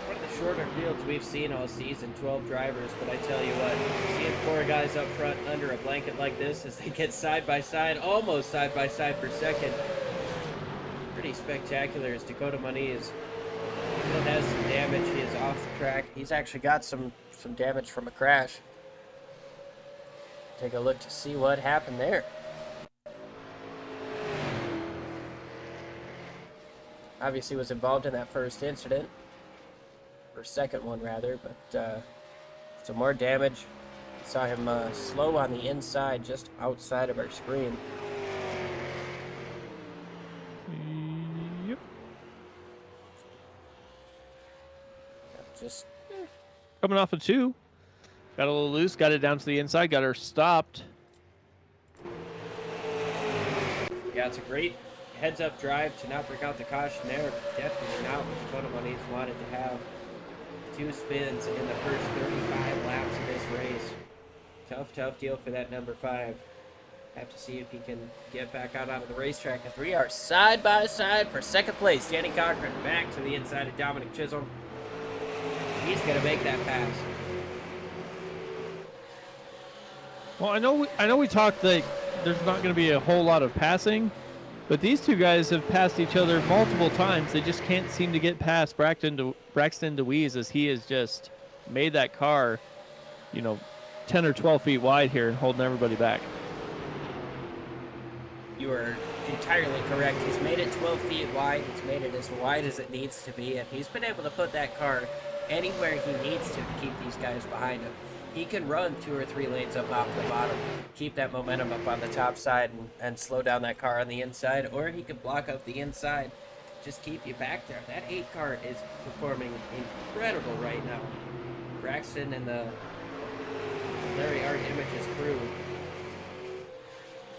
One of the shorter fields we've seen all season, 12 drivers, but I tell you what, seeing 4 guys up front under a blanket like this as they get side by side, almost side by side for second. Pretty spectacular as Dakota Moniz has some damage. He is off the track. He's actually got some damage from a crash. Take a look to see what happened there. Obviously was involved in that first incident, or second one rather, but some more damage. Saw him slow on the inside just outside of our screen. Yep. Just Coming off of 2. Got a little loose, got it down to the inside, got her stopped. yeah, it's a great heads-up drive to not break out the caution there. Definitely not what Dakota Moniz wanted to have. 2 spins in the first 35 laps of this race. Tough deal for that number 5. Have to see if he can get back out onto the racetrack. As we are side by side for second place. Danny Cochran back to the inside of Dominic Chisholm. He's going to make that pass. Well, I know we talked that there's not going to be a whole lot of passing, but these 2 guys have passed each other multiple times. They just can't seem to get past Braxton Deweese as he has just made that car, 10 or 12 feet wide here and holding everybody back. You are entirely correct. He's made it 12 feet wide. He's made it as wide as it needs to be, and he's been able to put that car anywhere he needs to keep these guys behind him. He can run 2 or 3 lanes up off the bottom, keep that momentum up on the top side and slow down that car on the inside, or he can block up the inside, just keep you back there. That 8 car is performing incredible right now. Braxton and the Larry Art Images crew,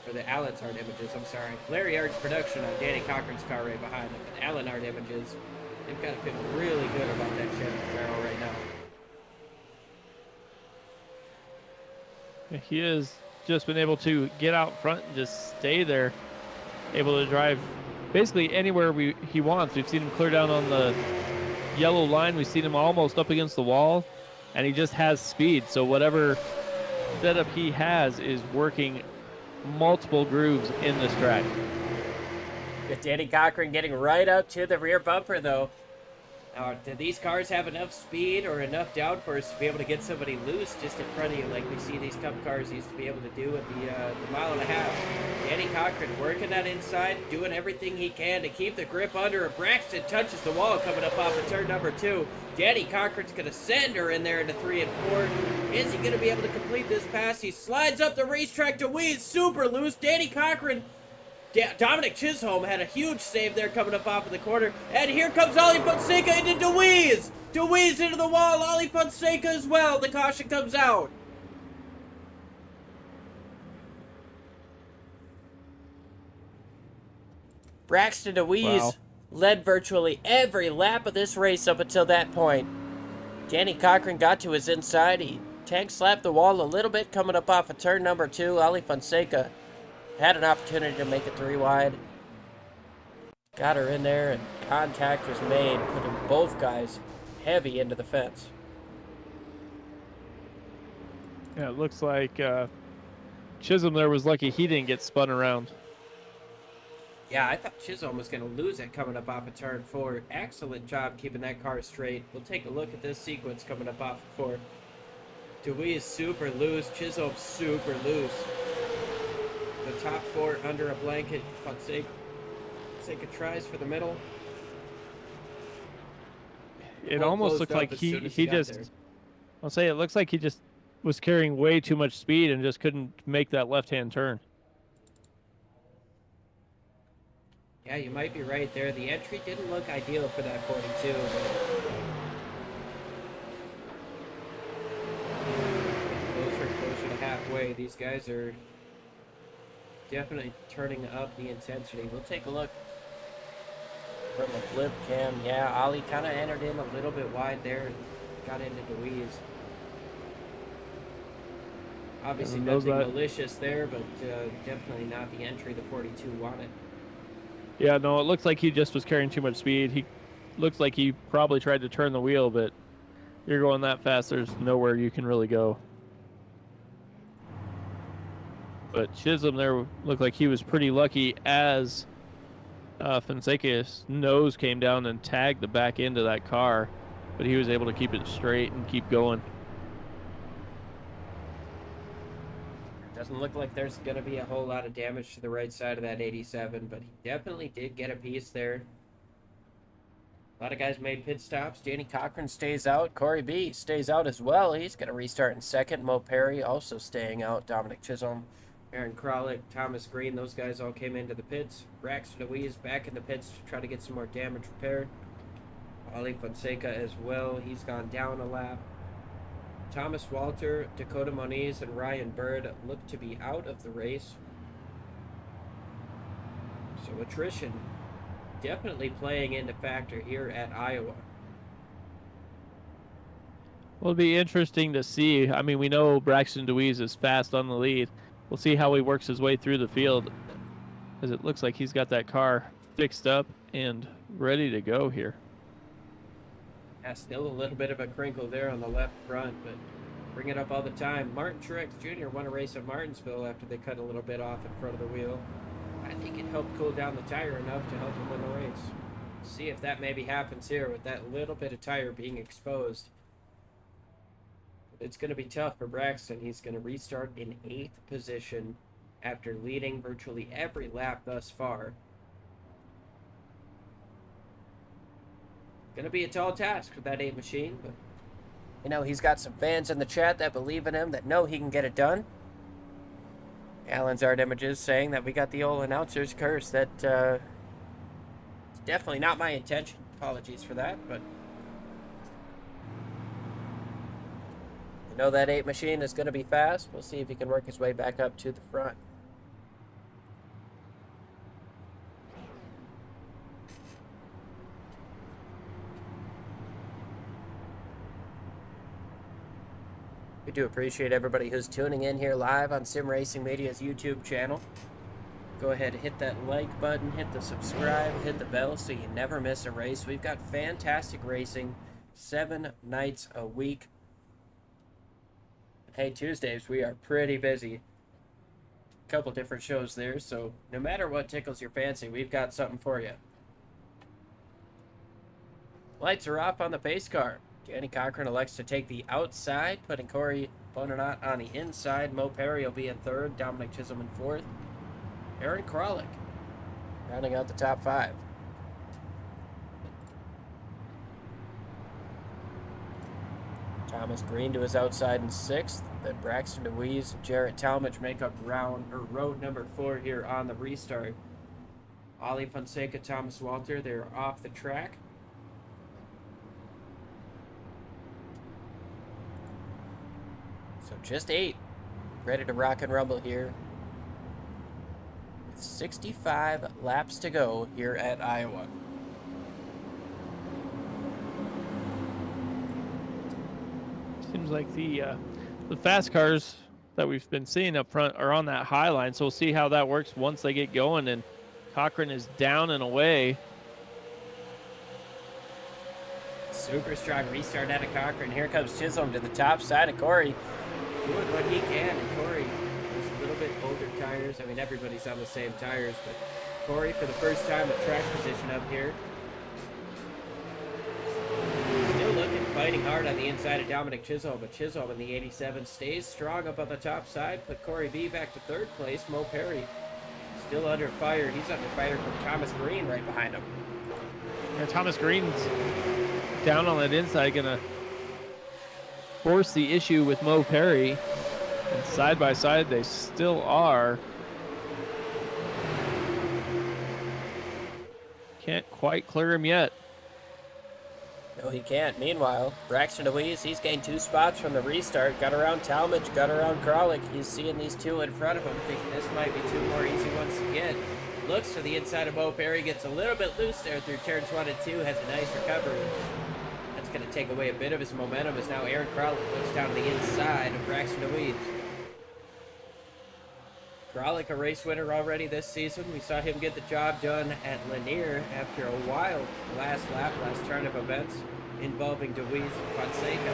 or the Allen's Art Images, I'm sorry. Larry Art's production on Danny Cochran's car right behind him, but Allen Art Images, they've got to feel really good about that Chevy Camaro right now. He has just been able to get out front and just stay there, able to drive basically anywhere he wants. We've seen him clear down on the yellow line. We've seen him almost up against the wall, and he just has speed. So whatever setup he has is working multiple grooves in this track. With Danny Cochran getting right up to the rear bumper, though. Now, do these cars have enough speed or enough downforce to be able to get somebody loose just in front of you, like we see these Cup cars used to be able to do at the mile and a half? Danny Cochran working that inside, doing everything he can to keep the grip under. Braxton touches the wall coming up off of turn number 2. Danny Cochran's going to send her in there into 3 and 4. Is he going to be able to complete this pass? He slides up the racetrack. Deweese super loose. Danny Cochran. Dominic Chisholm had a huge save there coming up off of the corner. And here comes Ali Fonseca into Deweese. Deweese into the wall. Ali Fonseca as well. The caution comes out. Braxton Deweese led virtually every lap of this race up until that point. Danny Cochran got to his inside. He tank slapped the wall a little bit coming up off of turn number 2. Ali Fonseca had an opportunity to make it 3 wide. Got her in there, and contact was made, putting both guys heavy into the fence. Yeah, it looks like Chisholm there was lucky he didn't get spun around. Yeah, I thought Chisholm was going to lose it coming up off of turn 4. Excellent job keeping that car straight. We'll take a look at this sequence coming up off of 4. Dewey is super loose. Chisholm super loose. The top 4 under a blanket. Fonseca tries for the middle. It Hole almost closed looked up like as soon as he got there. I'll say it looks like he just was carrying way too much speed and just couldn't make that left-hand turn. Yeah, you might be right there. The entry didn't look ideal for that 42, but closer to halfway. These guys are definitely turning up the intensity. We'll take a look from a flip cam. Yeah, Ollie kind of entered in a little bit wide there and got into Dewey's. Obviously nothing malicious there, but definitely not the entry the 42 wanted. Yeah, no, it looks like he just was carrying too much speed. He looks like he probably tried to turn the wheel, but you're going that fast, there's nowhere you can really go. But Chisholm there looked like he was pretty lucky as Fonseca's nose came down and tagged the back end of that car, but he was able to keep it straight and keep going. Doesn't look like there's going to be a whole lot of damage to the right side of that 87, but he definitely did get a piece there. A lot of guys made pit stops. Danny Cochran stays out. Corey B stays out as well. He's going to restart in second. Mo Perry also staying out. Dominic Chisholm, Aaron Kralik, Thomas Green, those guys all came into the pits. Braxton Louise back in the pits to try to get some more damage repaired. Ollie Fonseca as well. He's gone down a lap. Thomas Walter, Dakota Moniz, and Ryan Bird look to be out of the race. So attrition definitely playing into factor here at Iowa. Well, it'll be interesting to see. I mean, we know Braxton Deweese is fast on the lead. We'll see how he works his way through the field, as it looks like he's got that car fixed up and ready to go here. Yeah, still a little bit of a crinkle there on the left front, but bring it up all the time. Martin Truex Jr. won a race at Martinsville after they cut a little bit off in front of the wheel. I think it helped cool down the tire enough to help him win the race. See if that maybe happens here with that little bit of tire being exposed. It's going to be tough for Braxton. He's going to restart in 8th position after leading virtually every lap thus far. Going to be a tall task for that 8 machine, but you know, he's got some fans in the chat that believe in him, that know he can get it done. Alan's Art Images saying that we got the old announcer's curse. That it's definitely not my intention. Apologies for that, but you know that 8 machine is going to be fast. We'll see if he can work his way back up to the front. We do appreciate everybody who's tuning in here live on Sim Racing Media's YouTube channel. Go ahead and hit that like button, hit the subscribe, hit the bell so you never miss a race. We've got fantastic racing 7 nights a week. Hey, Tuesdays we are pretty busy. A couple different shows there, so no matter what tickles your fancy, we've got something for you. Lights are off on the pace car. Danny Cochran elects to take the outside, putting Corey Bonanot on the inside. Mo Perry will be in 3rd, Dominic Chisholm in 4th. Aaron Kralik rounding out the top 5. Thomas Green to his outside in 6th. Then Braxton DeWeese and Jarrett Talmadge make up road number 4 here on the restart. Ollie Fonseca, Thomas Walter, they're off the track. So just 8, ready to rock and rumble here. With 65 laps to go here at Iowa. Seems like the fast cars that we've been seeing up front are on that high line, so we'll see how that works once they get going. And Cochran is down and away. Super strong restart out of Cochran. Here comes Chisholm to the top side of Corey. doing what he can, and Corey has a little bit older tires. I mean, everybody's on the same tires, but Corey, for the first time, at track position up here. Still looking, fighting hard on the inside of Dominic Chisholm, but Chisholm in the 87 stays strong up on the top side. Put Corey B back to third place. Mo Perry still under fire. He's under fire from Thomas Green right behind him. Yeah, Thomas Green's down on that inside, gonna force the issue with Mo Perry. And side by side, they still are. Can't quite clear him yet. No, he can't. Meanwhile, Braxton DeWeese, he's gained 2 spots from the restart. Got around Talmadge, got around Kralik. He's seeing these 2 in front of him, thinking this might be 2 more easy ones to get. Looks to the inside of Mo Perry, gets a little bit loose there through turns 1 and 2, has a nice recovery. That's going to take away a bit of his momentum as now Aaron Kralik looks down to the inside of Braxton DeWeese. Kralik, a race winner already this season. We saw him get the job done at Lanier after a wild last lap, last turn of events involving DeWeese and Fonseca.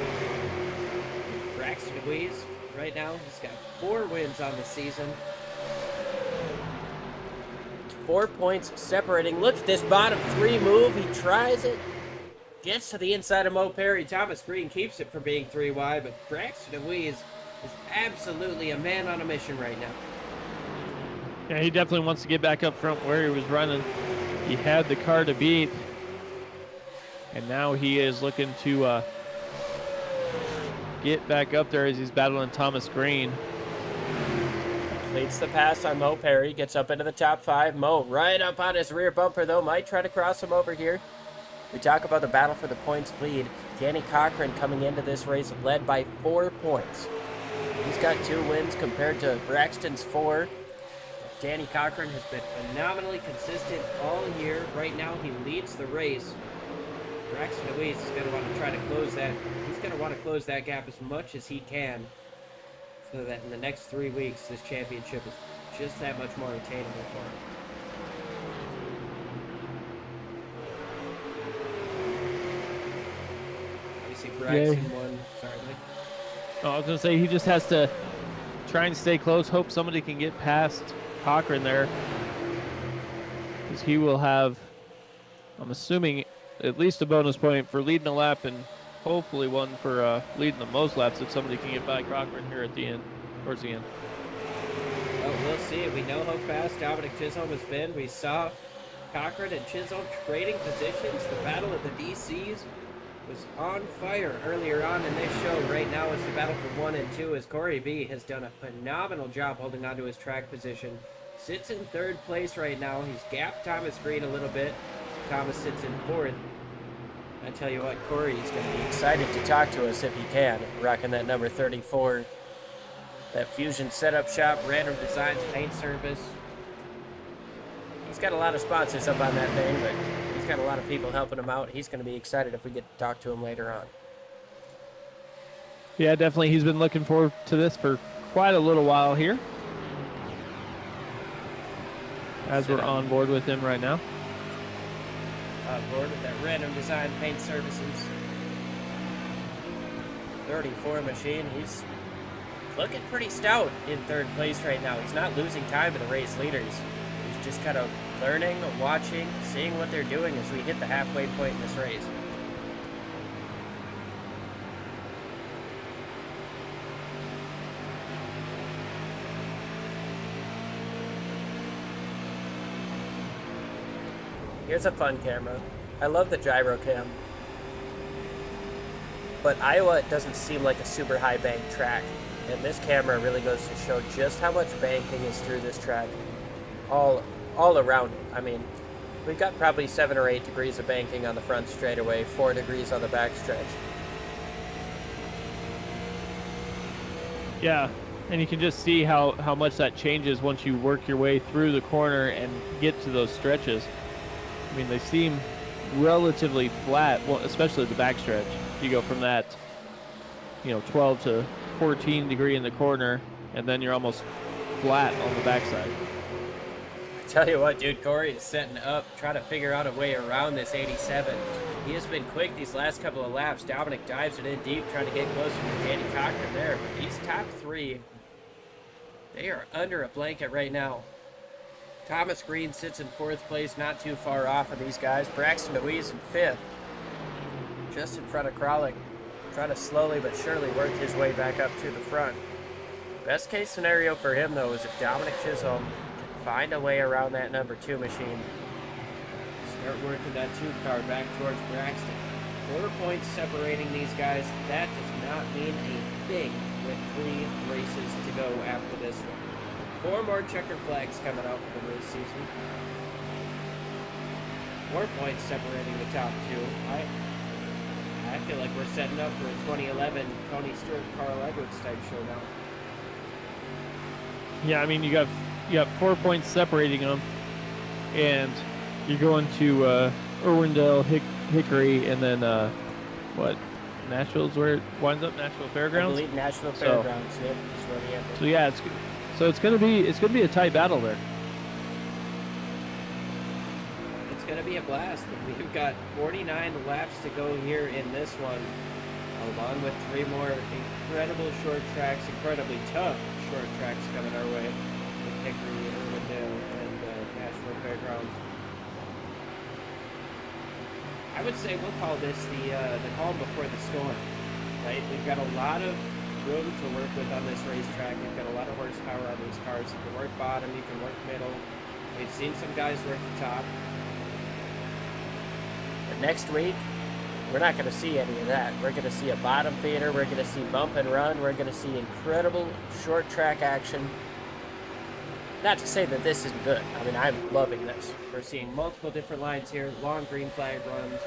Braxton DeWeese, right now, he's got 4 wins on the season. 4 points separating. Look at this bottom 3 move. He tries it. Gets to the inside of Mo Perry. Thomas Green keeps it from being 3 wide, but Braxton DeWeese is absolutely a man on a mission right now. Yeah, he definitely wants to get back up front where he was running. He had the car to beat. And now he is looking to get back up there as he's battling Thomas Green. Leads the pass on Mo Perry. Gets up into the top 5. Mo right up on his rear bumper, though. Might try to cross him over here. We talk about the battle for the points lead. Danny Cochran coming into this race led by 4 points. He's got 2 wins compared to Braxton's 4. Danny Cochran has been phenomenally consistent all year. Right now, he leads the race. Braxton DeWeese is going to want to try to close that. He's going to want to close that gap as much as he can, so that in the next 3 weeks, this championship is just that much more attainable for him. You see Braxton won. Sorry, Mike. Oh, I was going to say, he just has to try and stay close, hope somebody can get past Cochran there, because he will have, I'm assuming, at least a bonus point for leading a lap, and hopefully one for leading the most laps if somebody can get by Cochran here at the end, towards the end. Well, we'll see. We know how fast Dominic Chisholm has been. We saw Cochran and Chisholm trading positions. The battle of the DCs was on fire earlier on in this show. Right now it's the battle for 1 and 2 as Corey B has done a phenomenal job holding on to his track position. Sits in 3rd place right now. He's gapped Thomas Green a little bit. Thomas sits in 4th. I tell you what, Corey is going to be excited to talk to us if he can. Rocking that number 34. That Fusion Setup Shop, Random Designs Paint Service. He's got a lot of sponsors up on that thing, but he's got a lot of people helping him out. He's going to be excited if we get to talk to him later on. Yeah, definitely. He's been looking forward to this for quite a little while here, as we're on board with him right now. On board with that Random Design Paint Services 34 machine. He's looking pretty stout in 3rd place right now. He's not losing time to the race leaders. He's just kind of learning, watching, seeing what they're doing as we hit the halfway point in this race. Here's a fun camera. I love the gyro cam. But Iowa doesn't seem like a super high bank track. And this camera really goes to show just how much banking is through this track. All around it. I mean, we've got probably 7 or 8 degrees of banking on the front straightaway, 4 degrees on the back stretch. Yeah, and you can just see how much that changes once you work your way through the corner and get to those stretches. I mean, they seem relatively flat, well, especially the backstretch. You go from that, 12 to 14 degree in the corner, and then you're almost flat on the backside. I tell you what, dude, Corey is setting up, trying to figure out a way around this 87. He has been quick these last couple of laps. Dominic dives it in deep, trying to get closer to Danny Cochran there. But these top three, they are under a blanket right now. Thomas Green sits in 4th place, not too far off of these guys. Braxton Louise in 5th, just in front of Kralik. Trying to slowly but surely work his way back up to the front. Best case scenario for him, though, is if Dominic Chisholm can find a way around that number 2 machine. Start working that 2 car back towards Braxton. 4 points separating these guys. That does not mean a thing with 3 races to go after this one. 4 more checkered flags coming out for the race season. 4 points separating the top 2. I feel like we're setting up for a 2011 Tony Stewart, Carl Edwards type showdown. Yeah, I mean, you got 4 points separating them, and you're going to Irwindale, Hickory, and then what? Nashville's where it winds up. Nashville Fairgrounds. I believe Nashville Fairgrounds. Yep, is where we ended. So yeah, it's gonna be a tight battle there. It's going to be a blast. We've got 49 laps to go here in this one, along with 3 more incredible short tracks, incredibly tough short tracks coming our way with Hickory, Irwindale, and Nashville Fairgrounds. I would say we'll call this the calm before the storm, right? We've got a lot of room to work with on this racetrack. We've got a lot of horsepower on these cars. You can work bottom, you can work middle. We've seen some guys work the top. But next week, we're not going to see any of that. We're going to see a bottom feeder. We're going to see bump and run. We're going to see incredible short track action. Not to say that this isn't good. I mean, I'm loving this. We're seeing multiple different lines here, long green flag runs.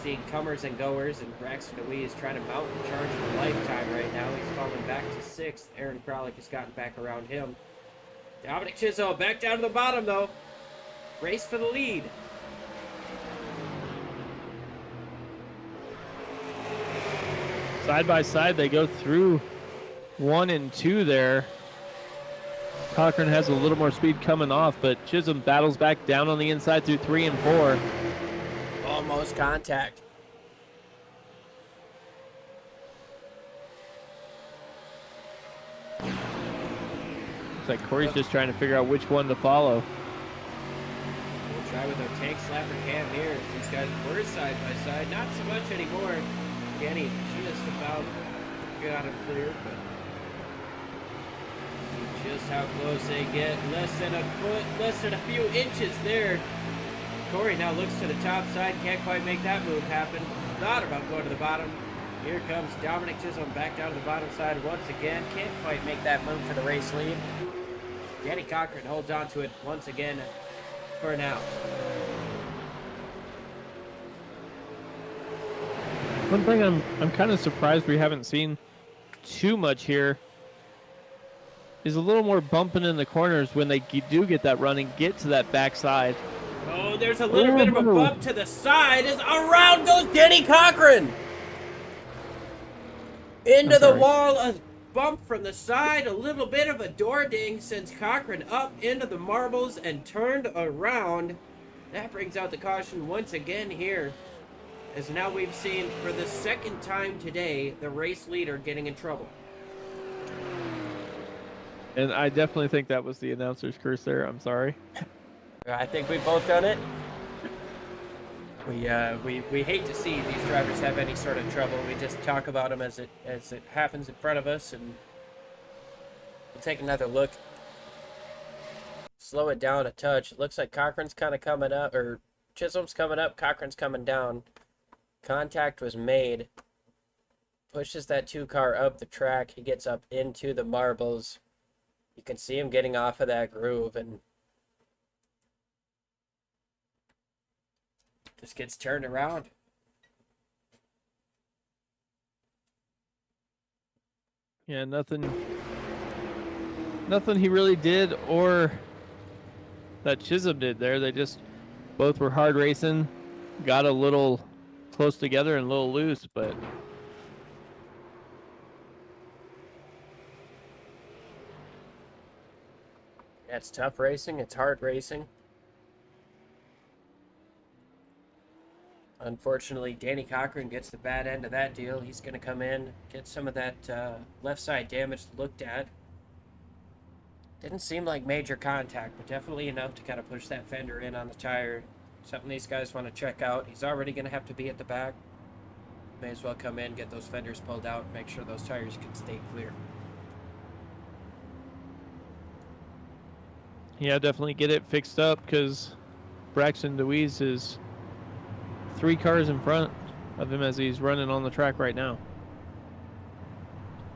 Seeing comers and goers, and Braxton Louise trying to mount the charge of a lifetime right now. He's falling back to 6th. Aaron Kralik has gotten back around him. Dominic Chisholm back down to the bottom, though. Race for the lead. Side by side, they go through 1 and 2 there. Cochran has a little more speed coming off, but Chisholm battles back down on the inside through 3 and 4. Almost contact. Looks like Corey's just trying to figure out which one to follow. We'll try with our tank slapper Cam here. These guys were side by side. Not so much anymore. Kenny just about got him clear, but see just how close they get. Less than a foot, less than a few inches there. Corey now looks to the top side. Can't quite make that move happen. Thought about going to the bottom. Here comes Dominic Chisholm back down to the bottom side once again. Can't quite make that move for the race lead. Danny Cochran holds on to it once again for now. One thing I'm kind of surprised we haven't seen too much here is a little more bumping in the corners when they do get that run and get to that backside. Oh, there's a little bit of a bump to the side as around goes Danny Cochran. Into the wall, a bump from the side, a little bit of a door ding sends Cochran up into the marbles and turned around. That brings out the caution once again here. As now we've seen for the 2nd time today, the race leader getting in trouble. And I definitely think that was the announcer's curse there. I'm sorry. I think we've both done it. We hate to see these drivers have any sort of trouble. We just talk about them as it happens in front of us, and we'll take another look. Slow it down a touch. It looks like Cochran's kind of coming up, or Chisholm's coming up. Cochran's coming down. Contact was made. Pushes that 2 car up the track. He gets up into the marbles. You can see him getting off of that groove, and just gets turned around. Yeah, nothing he really did or that Chisholm did there. They just both were hard racing, got a little close together and a little loose, but yeah, it's tough racing. It's hard racing. Unfortunately, Danny Cochran gets the bad end of that deal. He's going to come in, get some of that left side damage looked at. Didn't seem like major contact, but definitely enough to kind of push that fender in on the tire. Something these guys want to check out. He's already going to have to be at the back. May as well come in, get those fenders pulled out, and make sure those tires can stay clear. Yeah, definitely get it fixed up because Braxton DeWeese is 3 cars in front of him as he's running on the track right now.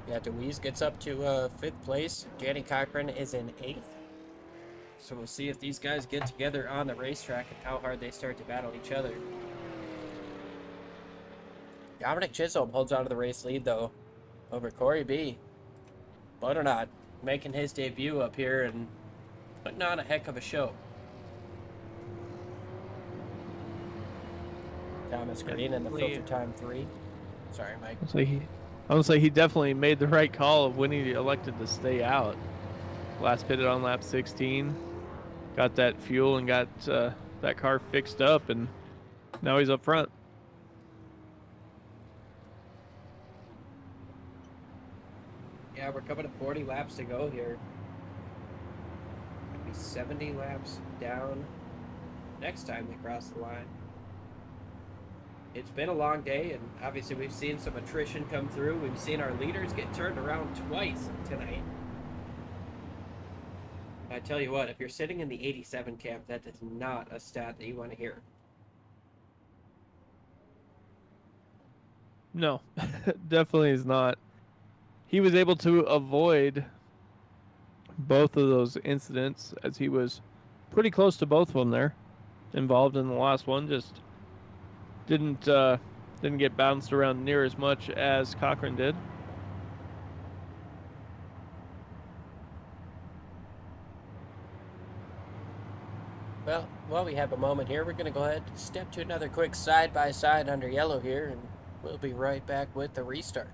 Yeah, DeWeese gets up to 5th place. Danny Cochran is in 8th. So we'll see if these guys get together on the racetrack and how hard they start to battle each other. Dominic Chisholm holds on to the race lead, though, over Corey B. Butternut making his debut up here and putting on a heck of a show. Thomas Green in the filter time 3. Sorry, Mike. I would say he definitely made the right call of when he elected to stay out. Last pitted on lap 16. Got that fuel and got that car fixed up, and now he's up front. Yeah, we're coming to 40 laps to go here. Maybe 70 laps down next time they cross the line. It's been a long day, and obviously we've seen some attrition come through. We've seen our leaders get turned around twice tonight. I tell you what, if you're sitting in the 87 camp, that is not a stat that you want to hear. No, definitely is not. He was able to avoid both of those incidents as he was pretty close to both of them there. Involved in the last one, just didn't get bounced around near as much as Cochran did. Well, while we have a moment here, we're going to go ahead and step to another quick side-by-side under yellow here, and we'll be right back with the restart.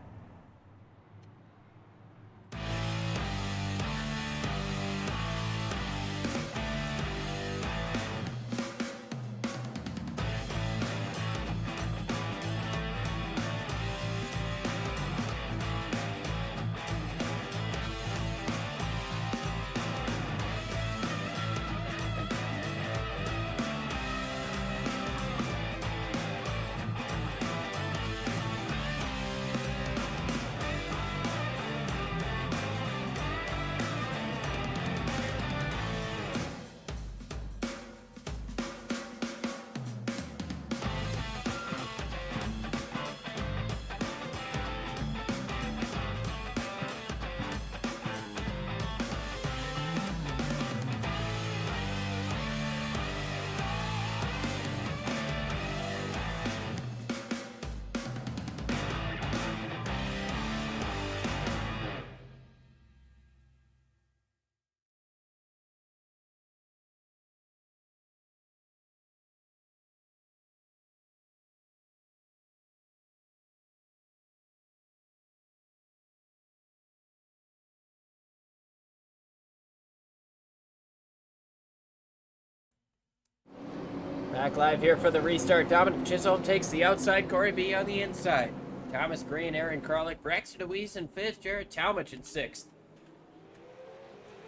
Back live here for the restart. Dominic Chisholm takes the outside, Corey B on the inside. Thomas Green, Aaron Kralik, Braxton DeWeese in 5th, Jared Talmadge in 6th.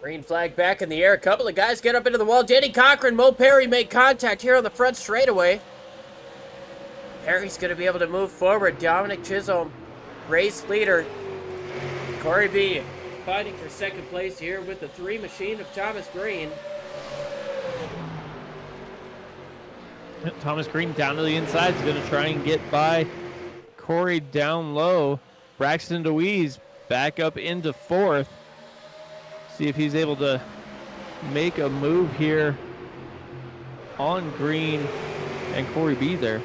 Green flag back in the air. A couple of guys get up into the wall. Danny Cochran, Mo Perry make contact here on the front straightaway. Perry's going to be able to move forward. Dominic Chisholm, race leader. Corey B fighting for 2nd place here with the 3 machine of Thomas Green. Thomas Green down to the inside is going to try and get by Corey down low. Braxton DeWeese back up into 4th. See if he's able to make a move here on Green and Corey B there.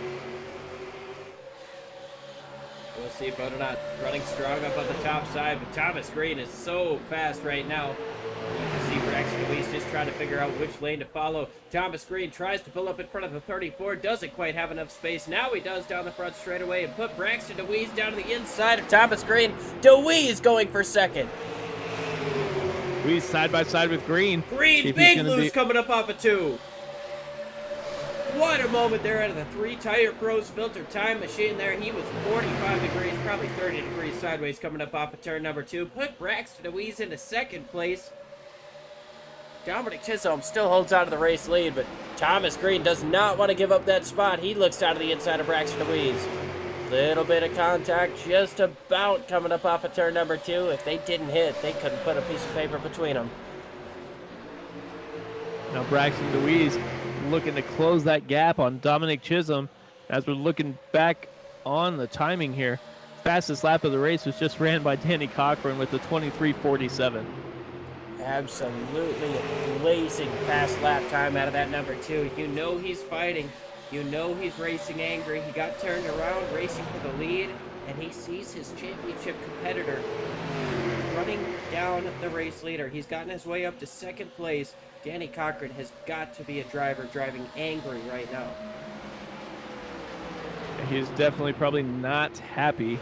We'll see Butternut running strong up on the top side, but Thomas Green is so fast right now. You can see Braxton DeWeese just trying to figure out which lane to follow. Thomas Green tries to pull up in front of the 34, doesn't quite have enough space. Now he does down the front straightaway and put Braxton DeWeese down to the inside of Thomas Green. DeWeese going for 2nd. DeWeese side by side with Green. Green, big loose coming up off of 2. What a moment there out of the 3 Tire Pros filter time machine there. He was 45 degrees, probably 30 degrees sideways coming up off of turn number 2. Put Braxton Deweese into second place. Dominic Chisholm still holds on to the race lead, but Thomas Green does not want to give up that spot. He looks out of the inside of Braxton Deweese. Little bit of contact just about coming up off of turn number 2. If they didn't hit, they couldn't put a piece of paper between them. Now Braxton Deweese looking to close that gap on Dominic Chisholm. As we're looking back on the timing here, fastest lap of the race was just ran by Danny Cochran with a 23:47. Absolutely blazing fast lap time out of that number 2. You know he's fighting. You know he's racing angry. He got turned around racing for the lead, and he sees his championship competitor running down the race leader. He's gotten his way up to second place. Danny Cochran has got to be a driver driving angry right now. He's definitely probably not happy.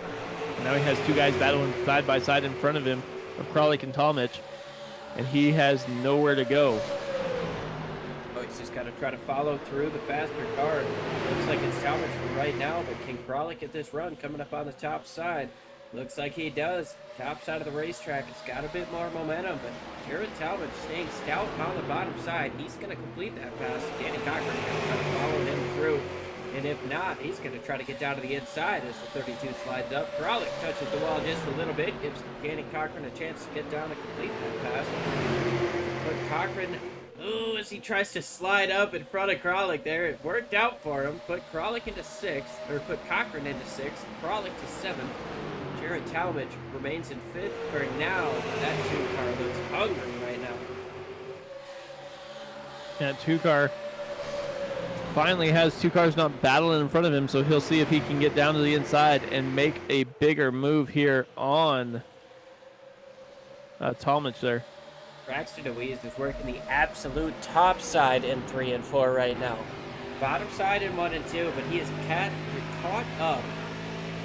Now he has 2 guys battling side by side in front of him, of Kralik and Talmadge, and he has nowhere to go. Oh, he's just got to try to follow through the faster car. Looks like it's Talmadge for right now, but can Kralik at this run coming up on the top side? Looks like he does. Top side of the racetrack. It's got a bit more momentum, but Jared Talmadge staying stout on the bottom side. He's going to complete that pass. Danny Cochran going to try to follow him through. And if not, he's going to try to get down to the inside as the 32 slides up. Kralik touches the wall just a little bit. Gives Danny Cochran a chance to get down and complete that pass. But Cochran, ooh, as he tries to slide up in front of Kralik there. It worked out for him. Put Kralik into 6th, or put Cochran into 6th. Kralik to 7th. Jared Talmadge remains in 5th for now. That 2-car looks hungry right now. And 2-car finally has 2 cars not battling in front of him, so he'll see if he can get down to the inside and make a bigger move here on Talmadge there. Braxton Deweese is working the absolute top side in 3 and 4 right now. Bottom side in 1 and 2, but he is caught up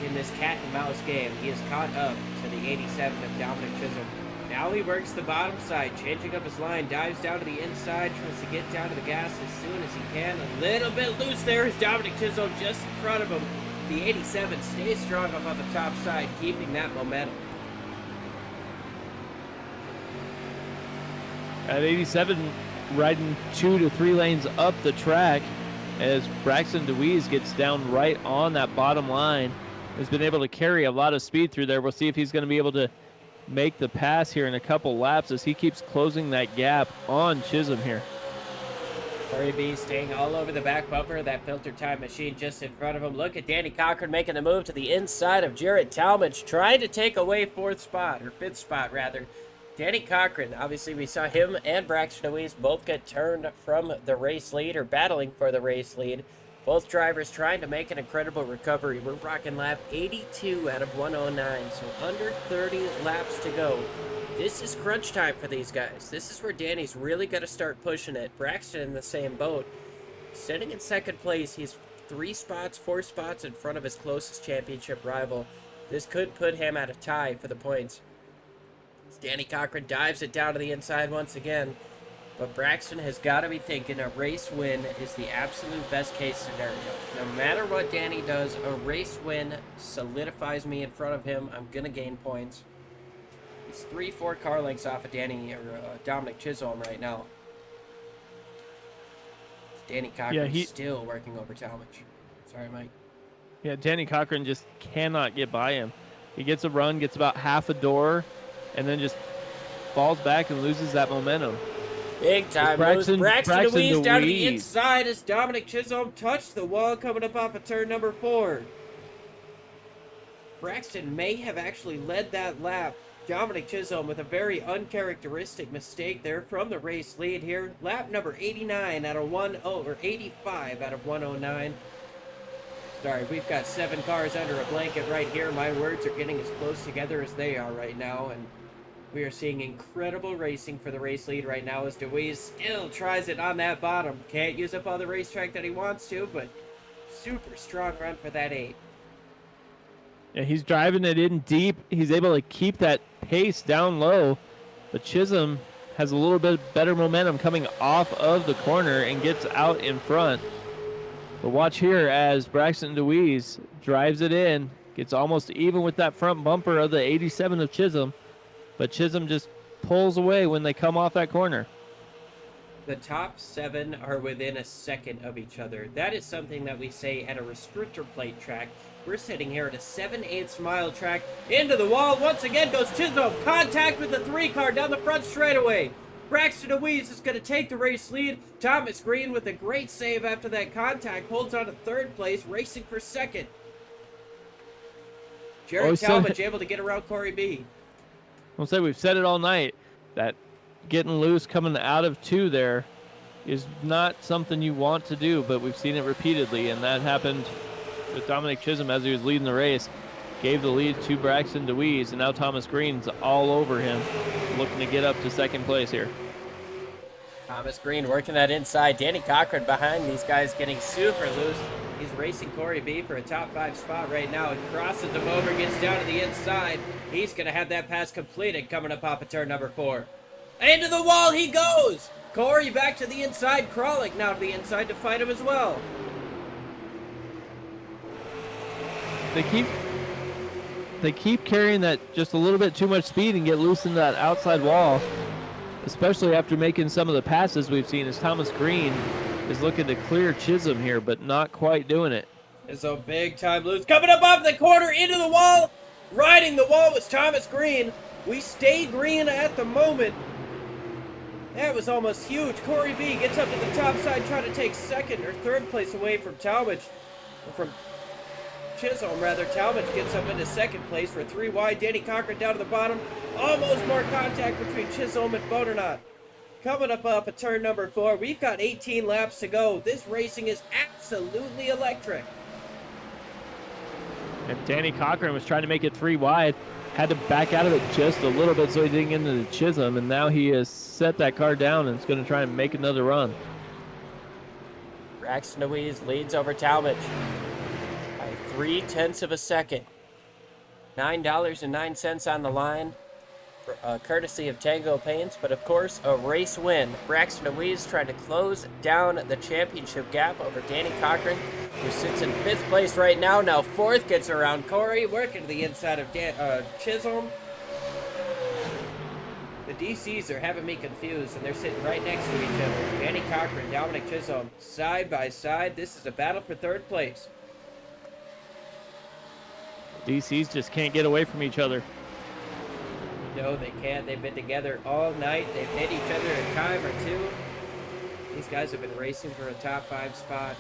in this cat and mouse game. He is caught up to the 87 of Dominic Chisholm. Now he works the bottom side, changing up his line, dives down to the inside, tries to get down to the gas as soon as he can. A little bit loose there is Dominic Chisholm just in front of him. The 87 stays strong up on the top side, keeping that momentum. At 87, riding 2 to 3 lanes up the track as Braxton Deweese gets down right on that bottom line. Has been able to carry a lot of speed through there. We'll see if he's going to be able to make the pass here in a couple laps as he keeps closing that gap on Chisholm here. Corey B staying all over the back bumper of that filter time machine just in front of him. Look at Danny Cochran making the move to the inside of Jared Talmadge, trying to take away 4th spot, or 5th spot rather. Danny Cochran, obviously we saw him and Braxton Deweese both get turned from the race lead, or battling for the race lead. Both drivers trying to make an incredible recovery. We're rocking lap 82 out of 109, so under 30 laps to go. This is crunch time for these guys. This is where Danny's really got to start pushing it. Braxton in the same boat. Sitting in second place, he's 4 spots in front of his closest championship rival. This could put him at a tie for the points. As Danny Cochran dives it down to the inside once again. But Braxton has got to be thinking a race win is the absolute best case scenario. No matter what Danny does, a race win solidifies me in front of him. I'm going to gain points. He's 3-4 car lengths off of Dominic Chisholm right now. Danny Cochran still working over Talmadge. Sorry, Mike. Yeah, Danny Cochran just cannot get by him. He gets a run, gets about half a door, and then just falls back and loses that momentum. Big time moves. Braxton Deweese down to the inside as Dominic Chisholm touched the wall coming up off of turn number 4. Braxton may have actually led that lap. Dominic Chisholm with a very uncharacteristic mistake there from the race lead here. Lap number 89 out of 85 out of 109. Sorry, we've got 7 cars under a blanket right here. My words are getting as close together as they are right now, and we are seeing incredible racing for the race lead right now as Deweese still tries it on that bottom. Can't use up all the racetrack that he wants to, but super strong run for that 8. Yeah, he's driving it in deep. He's able to keep that pace down low, but Chisholm has a little bit better momentum coming off of the corner and gets out in front. But watch here as Braxton DeWeese drives it in, gets almost even with that front bumper of the 87 of Chisholm, but Chisholm just pulls away when they come off that corner. The top 7 are within a second of each other. That is something that we say at a restrictor plate track. We're sitting here at a 7/8 mile track. Into the wall once again goes Chisholm. Contact with the 3 car down the front straightaway. Braxton DeWeese is going to take the race lead. Thomas Green with a great save after that contact holds on to 3rd place, racing for 2nd. Jared Talmadge able to get around Corey B. I'll say we've said it all night that getting loose coming out of 2 there is not something you want to do, but we've seen it repeatedly, and that happened with Dominic Chisholm as he was leading the race. Gave the lead to Braxton DeWeese, and now Thomas Green's all over him, looking to get up to 2nd place here. Thomas Green working that inside. Danny Cochran behind these guys getting super loose. He's racing Corey B for a top 5 spot right now. It crosses him over, gets down to the inside. He's going to have that pass completed coming up off of turn number 4. Into the wall he goes! Corey back to the inside. Kralik now to the inside to fight him as well. They keep carrying that just a little bit too much speed and get loose in that outside wall, especially after making some of the passes we've seen as Thomas Green is looking to clear Chisholm here, but not quite doing it. It's a big time loose. Coming up off the corner into the wall. Riding the wall was Thomas Green. We stay green at the moment. That was almost huge. Corey B gets up to the top side trying to take 2nd or 3rd place away from Talmadge. From Chisholm, rather. Talmadge gets up into 2nd place for 3 wide. Danny Cochran down to the bottom. Almost more contact between Chisholm and Bodernot. Coming up off of turn number 4. We've got 18 laps to go. This racing is absolutely electric. And Danny Cochran was trying to make it 3 wide. Had to back out of it just a little bit so he didn't get into the Chisholm, and now he has set that car down and is going to try and make another run. Braxton DeWeese leads over Talmadge by 0.3 of a second. $9.09 on the line, courtesy of Tango Paints, but of course a race win. Braxton DeWeese trying to close down the championship gap over Danny Cochran, who sits in 5th place right now. Now 4th gets around Corey, working to the inside of Chisholm. The DCs are having me confused, and they're sitting right next to each other. Danny Cochran, Dominic Chisholm, side by side. This is a battle for 3rd place. DCs just can't get away from each other. No, they can't. They've been together all night. They've hit each other a time or 2. These guys have been racing for a top 5 spot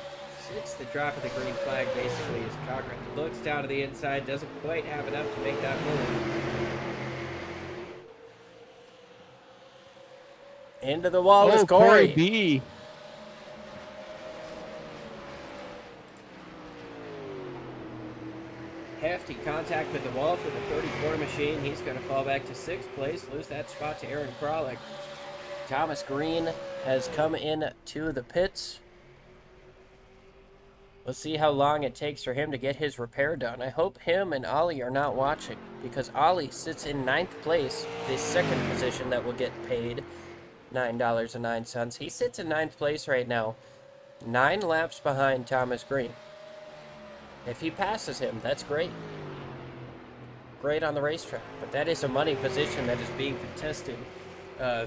since the drop of the green flag, basically, as Cochran looks down to the inside, doesn't quite have enough to make that move. Into the wall is Corey B. Hefty contact with the wall for the 34 machine. He's going to fall back to 6th place, lose that spot to Aaron Kralik. Thomas Green has come in to the pits. We'll see how long it takes for him to get his repair done. I hope him and Ollie are not watching, because Ollie sits in 9th place, the 2nd position that will get paid $9.09. He sits in 9th place right now, 9 laps behind Thomas Green. If he passes him, that's great. Great on the racetrack. But that is a money position that is being contested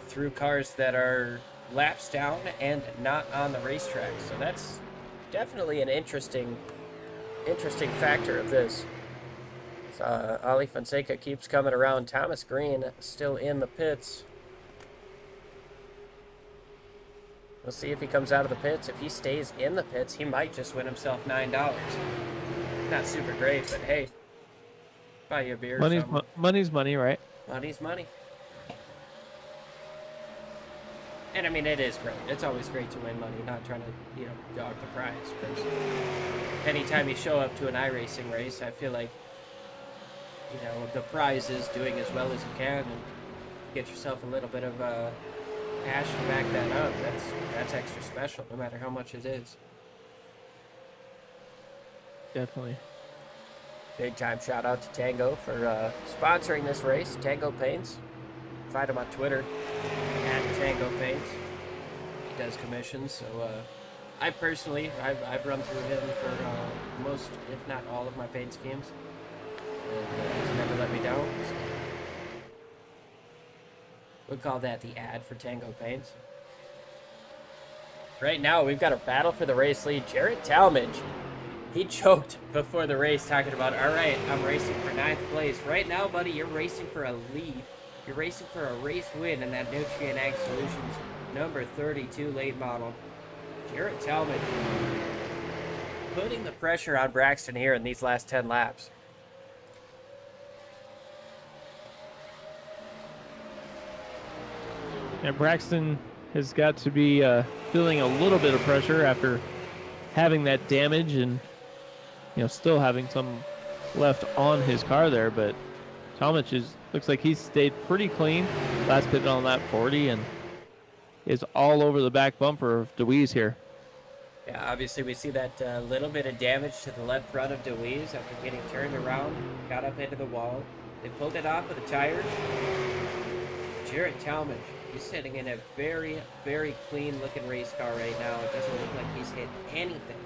through cars that are laps down and not on the racetrack. So that's definitely an interesting factor of this. Ali Fonseca keeps coming around. Thomas Green still in the pits. We'll see if he comes out of the pits. If he stays in the pits, he might just win himself $9. Not super great, but hey, buy you a beer. Money's money, right? Money's money. And I mean, it is great. It's always great to win money, not trying to, dog the prize. Because anytime you show up to an iRacing race, I feel like, the prize is doing as well as you can and get yourself a little bit of cash to back that up. That's extra special, no matter how much it is. Definitely. Big time shout out to Tango for sponsoring this race. Tango Paints. Find him on Twitter at Tango Paints. He does commissions, so I personally, I've run through him for most, if not all, of my paint schemes. And he's never let me down. So. We'll call that the ad for Tango Paints. Right now, we've got a battle for the race lead. Jarrett Talmadge, he choked before the race talking about, all right, I'm racing for 9th place. Right now, buddy, you're racing for a lead. You're racing for a race win in that Nutrient Ag Solutions number 32 late model. Jarrett Talmadge putting the pressure on Braxton here in these last 10 laps. Yeah, Braxton has got to be feeling a little bit of pressure after having that damage and, you know, still having some left on his car there. But Talmadge looks like he's stayed pretty clean. Last pit on lap 40 and is all over the back bumper of DeWeese here. Yeah, obviously we see that little bit of damage to the left front of DeWeese after getting turned around, got up into the wall. They pulled it off with the tires. Jarrett Talmadge, he's sitting in a very, very clean looking race car right now. It doesn't look like he's hit anything.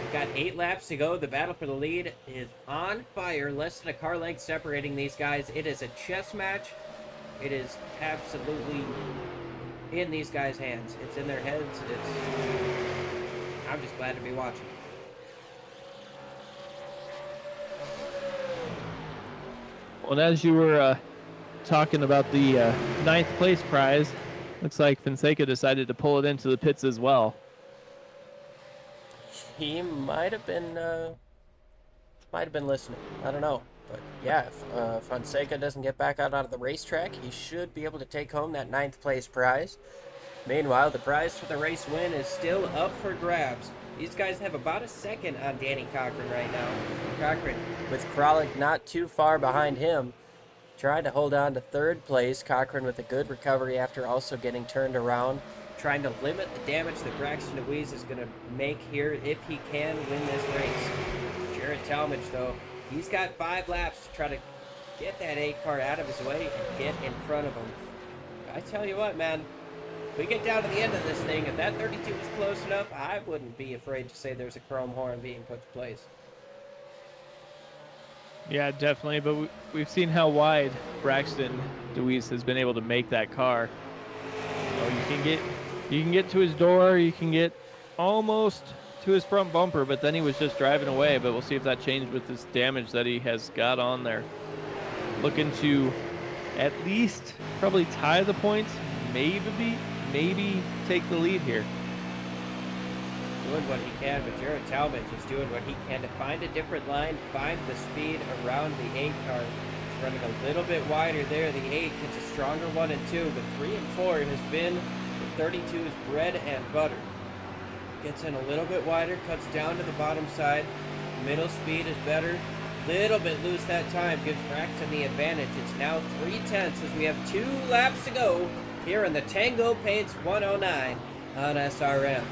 We've got 8 laps to go. The battle for the lead is on fire. Less than a car length separating these guys. It is a chess match. It is absolutely in these guys' hands. It's in their heads. I'm just glad to be watching. Well, as you were talking about the 9th place prize, looks like Fonseca decided to pull it into the pits as well. He might have been listening. I don't know. But yeah, if Fonseca doesn't get back out onto the racetrack, he should be able to take home that 9th place prize. Meanwhile, the prize for the race win is still up for grabs. These guys have about a second on Danny Cochran right now. Cochran, with Kralik not too far behind him, trying to hold on to 3rd place. Cochran with a good recovery after also getting turned around, trying to limit the damage that Braxton DeWeese is going to make here if he can win this race. Jarrett Talmadge, though, he's got 5 laps to try to get that 8 car out of his way and get in front of him. I tell you what, man, if we get down to the end of this thing, if that 32 is close enough, I wouldn't be afraid to say there's a chrome horn being put to place. Yeah, definitely, but we've seen how wide Braxton DeWeese has been able to make that car. So you can get to his door, you can get almost to his front bumper, but then he was just driving away. But we'll see if that changed with this damage that he has got on there. Looking to at least probably tie the points, maybe take the lead here. Doing what he can, but Jarrett Talmadge is doing what he can to find a different line, find the speed around the 8 car. He's running a little bit wider there. The 8 gets a stronger 1 and 2, but 3 and 4 has been the 32's bread and butter. Gets in a little bit wider, cuts down to the bottom side. Middle speed is better. Little bit loose that time, gives Braxton the advantage. It's now 3/10 as we have 2 laps to go here in the Tango Paints 109 on SRM.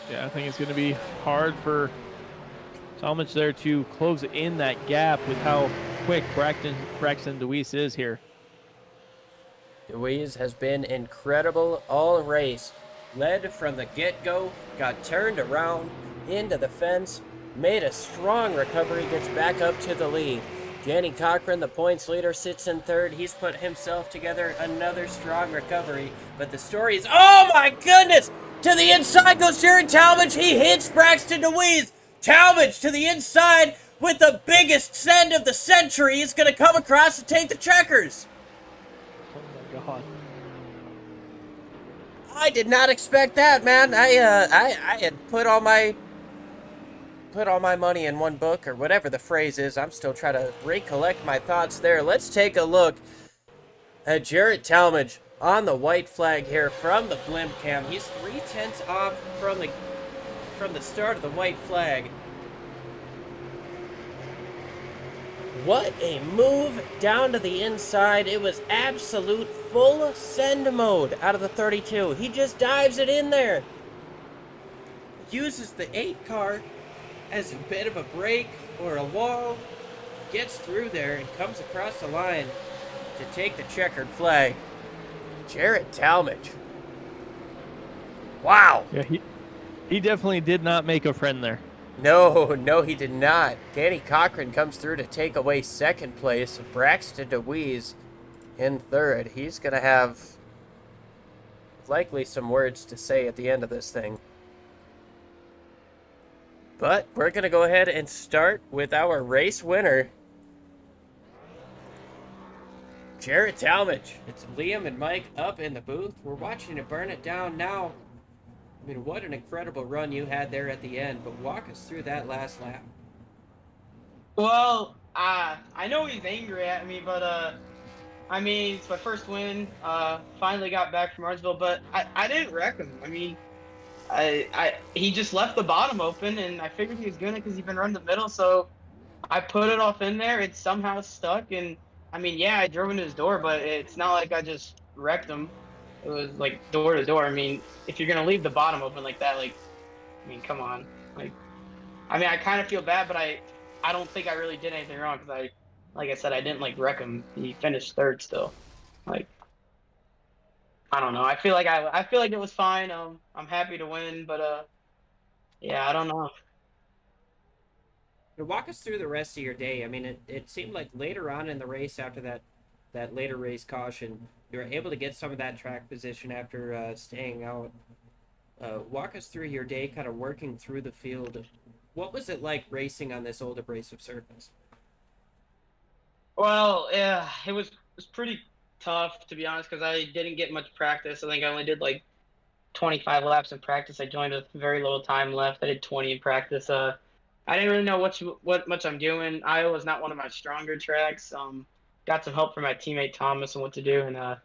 Yeah, I think it's going to be hard for Talmadge there to close in that gap with how quick Braxton DeWeese is here. DeWeese has been incredible all race. Led from the get-go, got turned around, into the fence, made a strong recovery, gets back up to the lead. Danny Cochran, the points leader, sits in 3rd. He's put himself together another strong recovery. But the story is, oh my goodness! To the inside goes Jarrett Talmadge. He hits Braxton DeWeese. Talmadge to the inside with the biggest send of the century. He's going to come across and take the checkers. Oh my God. I did not expect that, man. I had put all my money in one book, or whatever the phrase is. I'm still trying to recollect my thoughts there. Let's take a look at Jarrett Talmadge on the white flag here from the blimp cam. He's 3/10 off from the start of the white flag. What a move down to the inside. It was absolute full send mode out of the 32. He just dives it in there. Uses the 8 car as a bit of a brake or a wall. gets through there and comes across the line to take the checkered flag. Jarrett Talmadge. Wow. Yeah, he definitely did not make a friend there. No, he did not. Danny Cochran comes through to take away second place. Braxton DeWeese in third. He's going to have likely some words to say at the end of this thing. But we're going to go ahead and start with our race winner, Jarrett Talmadge. It's Liam and Mike up in the booth. We're watching it burn it down now. I mean, what an incredible run you had there at the end, but walk us through that last lap. Well, I know he's angry at me, but I mean, it's my first win. Finally got back from Martinsville, but I didn't wreck him. I mean, he just left the bottom open, and I figured he was gonna because he'd been running the middle, so I put it off in there. It somehow stuck, and I mean, yeah, I drove into his door, but it's not like I just wrecked him. It was like door to door. I mean, if you're gonna leave the bottom open like that, like, I mean, come on. Like, I mean, I kind of feel bad, but I don't think I really did anything wrong because like I said, I didn't like wreck him. He finished third still. Like, I don't know. I feel like it was fine. I'm happy to win, but yeah, I don't know. Walk us through the rest of your day. I mean, it seemed like later on in the race, after that later race caution, you were able to get some of that track position after staying out. Walk us through your day, kind of working through the field. What was it like racing on this old abrasive surface? Well, yeah, it was pretty tough, to be honest, because I didn't get much practice. I think I only did like 25 laps in practice. I joined with very little time left. I did 20 in practice. I didn't really know what much I'm doing. Iowa's not one of my stronger tracks. Got some help from my teammate Thomas on what to do, and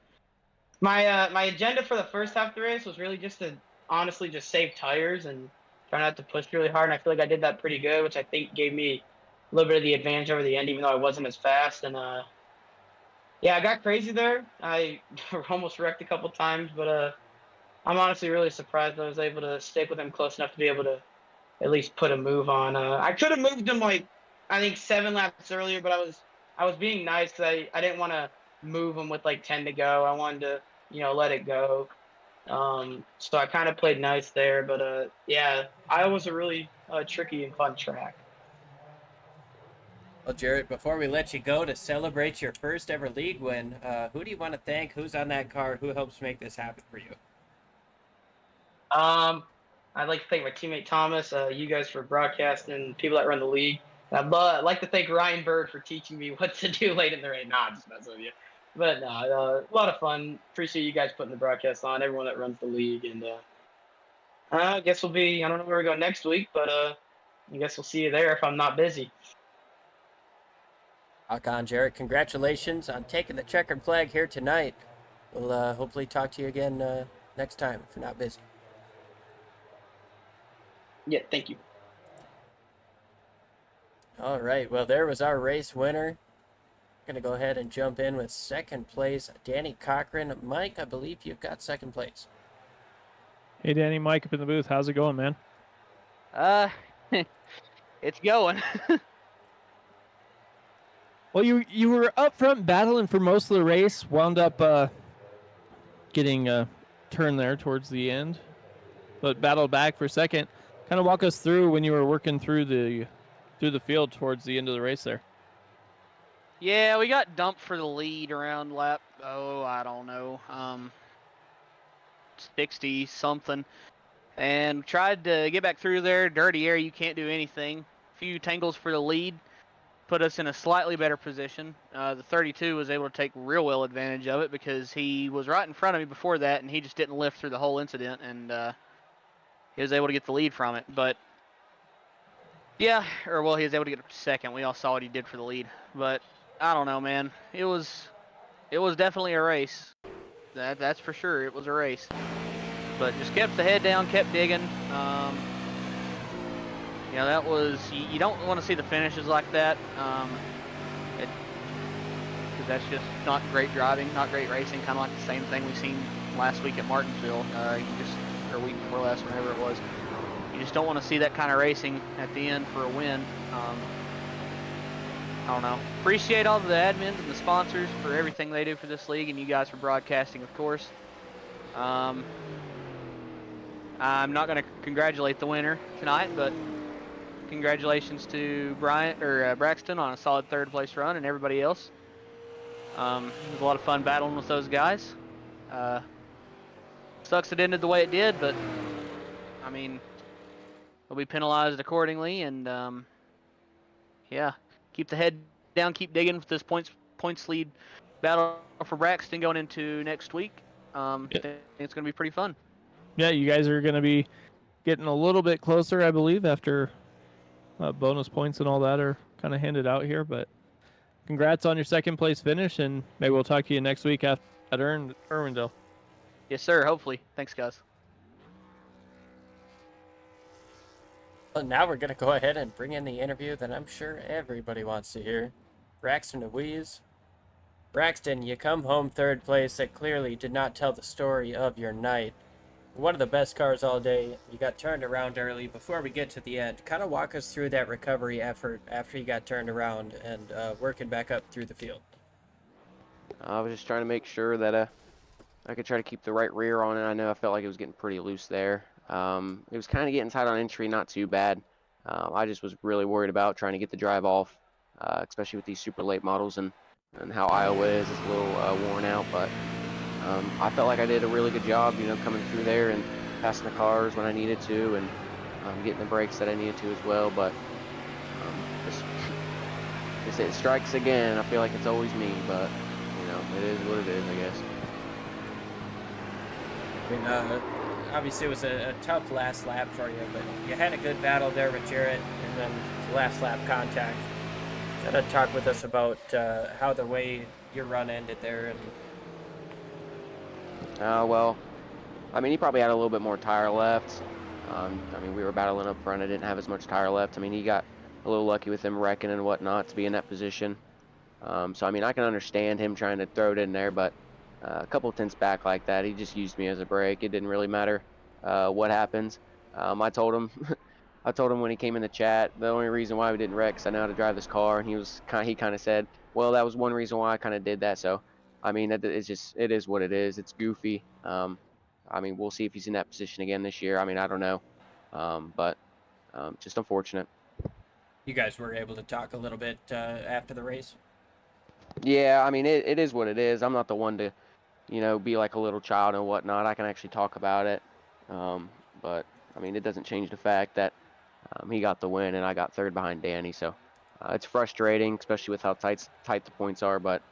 my agenda for the first half of the race was really just to honestly just save tires and try not to push really hard. And I feel like I did that pretty good, which I think gave me a little bit of the advantage over the end, even though I wasn't as fast. And yeah, I got crazy there. I almost wrecked a couple times, but I'm honestly really surprised I was able to stick with him close enough to be able to at least put a move on. I could have moved him like I think 7 laps earlier, but I was being nice because I didn't want to move him with like 10 to go. I wanted to let it go. So I kind of played nice there, but yeah, Iowa was a really tricky and fun track. Well, Jarrett, before we let you go to celebrate your first ever league win, who do you want to thank? Who's on that car? Who helps make this happen for you? I'd like to thank my teammate Thomas, you guys for broadcasting, people that run the league. I'd like to thank Ryan Bird for teaching me what to do late in the race. Nah, just messing with you. But no, a lot of fun. Appreciate you guys putting the broadcast on, everyone that runs the league. And I guess I don't know where we go next week, but I guess we'll see you there if I'm not busy. Rock on, Jarrett. Congratulations on taking the checkered flag here tonight. We'll hopefully talk to you again next time if you're not busy. Yeah, thank you. All right, well, there was our race winner. Going to go ahead and jump in with second place, Danny Cochran. Mike, I believe you've got second place. Hey, Danny, Mike up in the booth. How's it going, man? It's going. Well, you were up front battling for most of the race, wound up getting a turn there towards the end, but battled back for second. Kind of walk us through when you were working through the field towards the end of the race there. Yeah, we got dumped for the lead around lap, I don't know, 60 something, and tried to get back through there. Dirty air, you can't do anything. A few tangles for the lead put us in a slightly better position. The 32 was able to take real well advantage of it because he was right in front of me before that, and he just didn't lift through the whole incident, and he was able to get the lead from it. But yeah, he was able to get second. We all saw what he did for the lead, but I don't know, man. It was definitely a race. That's for sure. It was a race, but just kept the head down, kept digging. That was, you don't want to see the finishes like that, because that's just not great driving, not great racing. Kind of like the same thing we seen last week at Martinsville, or week before last, whenever it was. You just don't want to see that kind of racing at the end for a win. I don't know. Appreciate all the admins and the sponsors for everything they do for this league, and you guys for broadcasting, of course. I'm not going to congratulate the winner tonight, but congratulations to Braxton on a solid third place run and everybody else. It was a lot of fun battling with those guys. Sucks it ended the way it did, but I mean, they'll be penalized accordingly, and yeah, keep the head down, keep digging with this points lead battle for Braxton going into next week. I think it's going to be pretty fun. Yeah, you guys are going to be getting a little bit closer, I believe, after bonus points and all that are kind of handed out here. But congrats on your second place finish, and maybe we'll talk to you next week at Irwindale. Yes, sir. Hopefully. Thanks, guys. Well, now we're going to go ahead and bring in the interview that I'm sure everybody wants to hear. Braxton DeWeese. Braxton, you come home third place. That clearly did not tell the story of your night. One of the best cars all day. You got turned around early. Before we get to the end, kind of walk us through that recovery effort after you got turned around and working back up through the field. I was just trying to make sure that I could try to keep the right rear on it. I know I felt like it was getting pretty loose there. It was kind of getting tight on entry, not too bad. I just was really worried about trying to get the drive off, especially with these super late models and how Iowa is. It's a little worn out, but I felt like I did a really good job, coming through there and passing the cars when I needed to, and getting the brakes that I needed to as well. But it strikes again. I feel like it's always me, but it is what it is, I guess. I mean, obviously it was a tough last lap for you, but you had a good battle there with Jarrett, and then the last lap contact. Kind of talk with us about how the way your run ended there. And well, I mean, he probably had a little bit more tire left. I mean, we were battling up front. I didn't have as much tire left. I mean, he got a little lucky with him wrecking and whatnot to be in that position. So, I mean, I can understand him trying to throw it in there, but a couple of tenths back like that, he just used me as a brake. It didn't really matter what happens. I told him, I told him when he came in the chat, the only reason why we didn't wreck is I know how to drive this car, and he kind of said, well, that was one reason why I kind of did that. So, I mean, it is what it is. It's goofy. I mean, we'll see if he's in that position again this year. I mean, I don't know, but just unfortunate. you guys were able to talk a little bit after the race. Yeah, I mean, it is what it is. I'm not the one to, be like a little child and whatnot. I can actually talk about it. But, I mean, it doesn't change the fact that he got the win and I got third behind Danny. So it's frustrating, especially with how tight the points are. But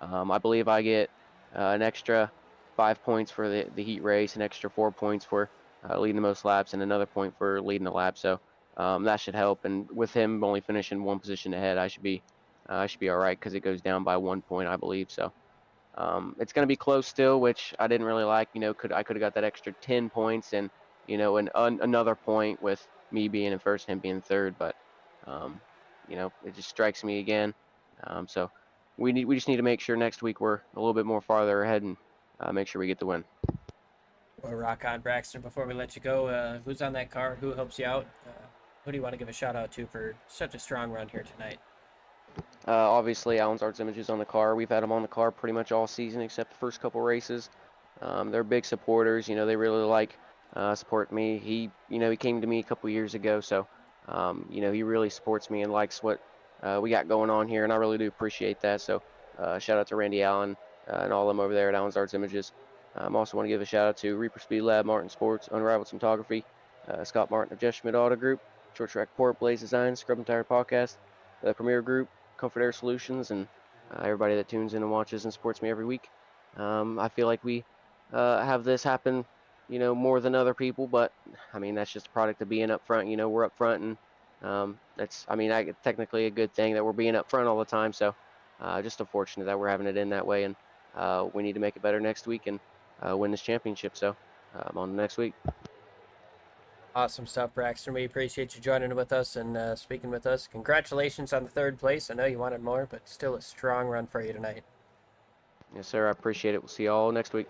I believe I get an extra 5 points for the heat race, an extra 4 points for leading the most laps, and another point for leading the lap. So that should help. And with him only finishing one position ahead, I should be all right because it goes down by 1 point, I believe. So it's going to be close still, which I didn't really like. I could have got that extra 10 points and another point with me being in first and him being third. But it just strikes me again. So we just need to make sure next week we're a little bit more farther ahead and make sure we get the win. Well, rock on, Braxton. Before we let you go, who's on that car? Who helps you out? Who do you want to give a shout out to for such a strong run here tonight? Obviously, Alan's Arts Images on the car. We've had them on the car pretty much all season except the first couple races. They're big supporters. They really like support me. He came to me a couple years ago, so he really supports me and likes what we got going on here, and I really do appreciate that. So shout out to Randy Allen and all of them over there at Alan's Arts Images. I also want to give a shout out to Reaper Speed Lab, Martin Sports, Unrivaled Cinematography, Scott Martin of Jeff Schmidt Auto Group, Short Track Port, Blaze Design, Scrub and Tire Podcast, the Premier Group, Comfort Air Solutions, and everybody that tunes in and watches and supports me every week. I feel like we have this happen, more than other people, but I mean, that's just a product of being up front. We're up front, and that's, technically a good thing that we're being up front all the time. So just unfortunate that we're having it in that way, and we need to make it better next week and win this championship. So on to next week. Awesome stuff, Braxton. We appreciate you joining with us and speaking with us. Congratulations on the third place. I know you wanted more, but still a strong run for you tonight. Yes, sir. I appreciate it. We'll see you all next week.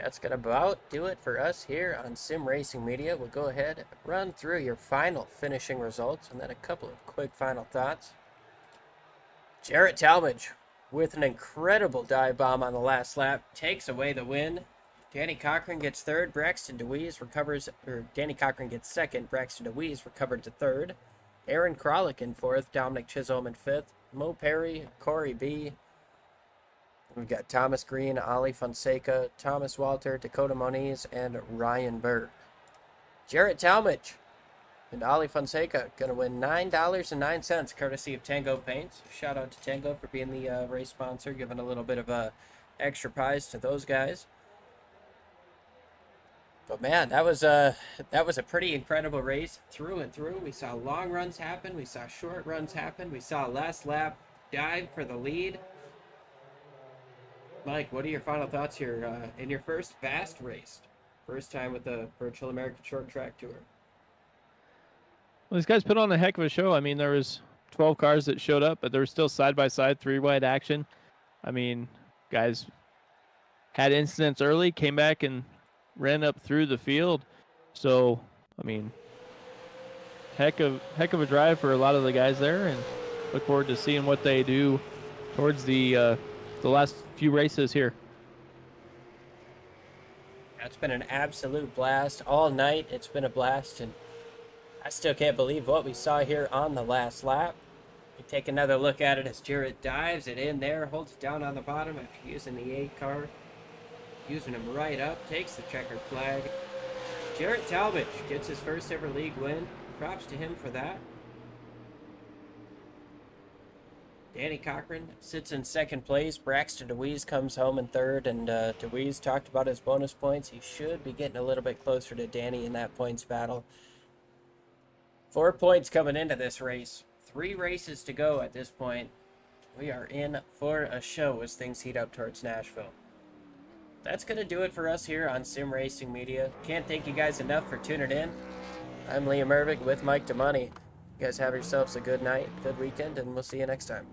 That's going to about do it for us here on Sim Racing Media. We'll go ahead and run through your final finishing results and then a couple of quick final thoughts. Jarrett Talmadge, with an incredible dive bomb on the last lap, takes away the win. Danny Cochran gets third. Braxton DeWeese recovers, or Danny Cochran gets second. Braxton DeWeese recovered to third. Aaron Kralik in fourth. Dominic Chisholm in fifth. Mo Perry, Corey B. We've got Thomas Green, Ali Fonseca, Thomas Walter, Dakota Moniz, and Ryan Berg. Jarrett Talmadge and Ali Fonseca going to win $9.09, courtesy of Tango Paints. Shout out to Tango for being the race sponsor, giving a little bit of extra prize to those guys. But man, that was a pretty incredible race through and through. We saw long runs happen. We saw short runs happen. We saw last lap dive for the lead. Mike, what are your final thoughts here in your first VASTT race? First time with the Virtual American Short Track Tour. Well, these guys put on a heck of a show. I mean, there was 12 cars that showed up, but there was still side-by-side, three-wide action. I mean, guys had incidents early, came back and ran up through the field. So, I mean, heck of a drive for a lot of the guys there, and look forward to seeing what they do towards the last few races here. It's been an absolute blast all night. It's been a blast, and I still can't believe what we saw here on the last lap. We take another look at it as Jarrett dives it in there, holds it down on the bottom after using the 8 car. Using him right up, takes the checkered flag. Jarrett Talmadge gets his first ever league win. Props to him for that. Danny Cochran sits in second place. Braxton DeWeese comes home in third, and DeWeese talked about his bonus points. He should be getting a little bit closer to Danny in that points battle. 4 points coming into this race. 3 races to go at this point. We are in for a show as things heat up towards Nashville. That's going to do it for us here on Sim Racing Media. Can't thank you guys enough for tuning in. I'm Liam Ervig with Mike DeMoney. You guys have yourselves a good night, good weekend, and we'll see you next time.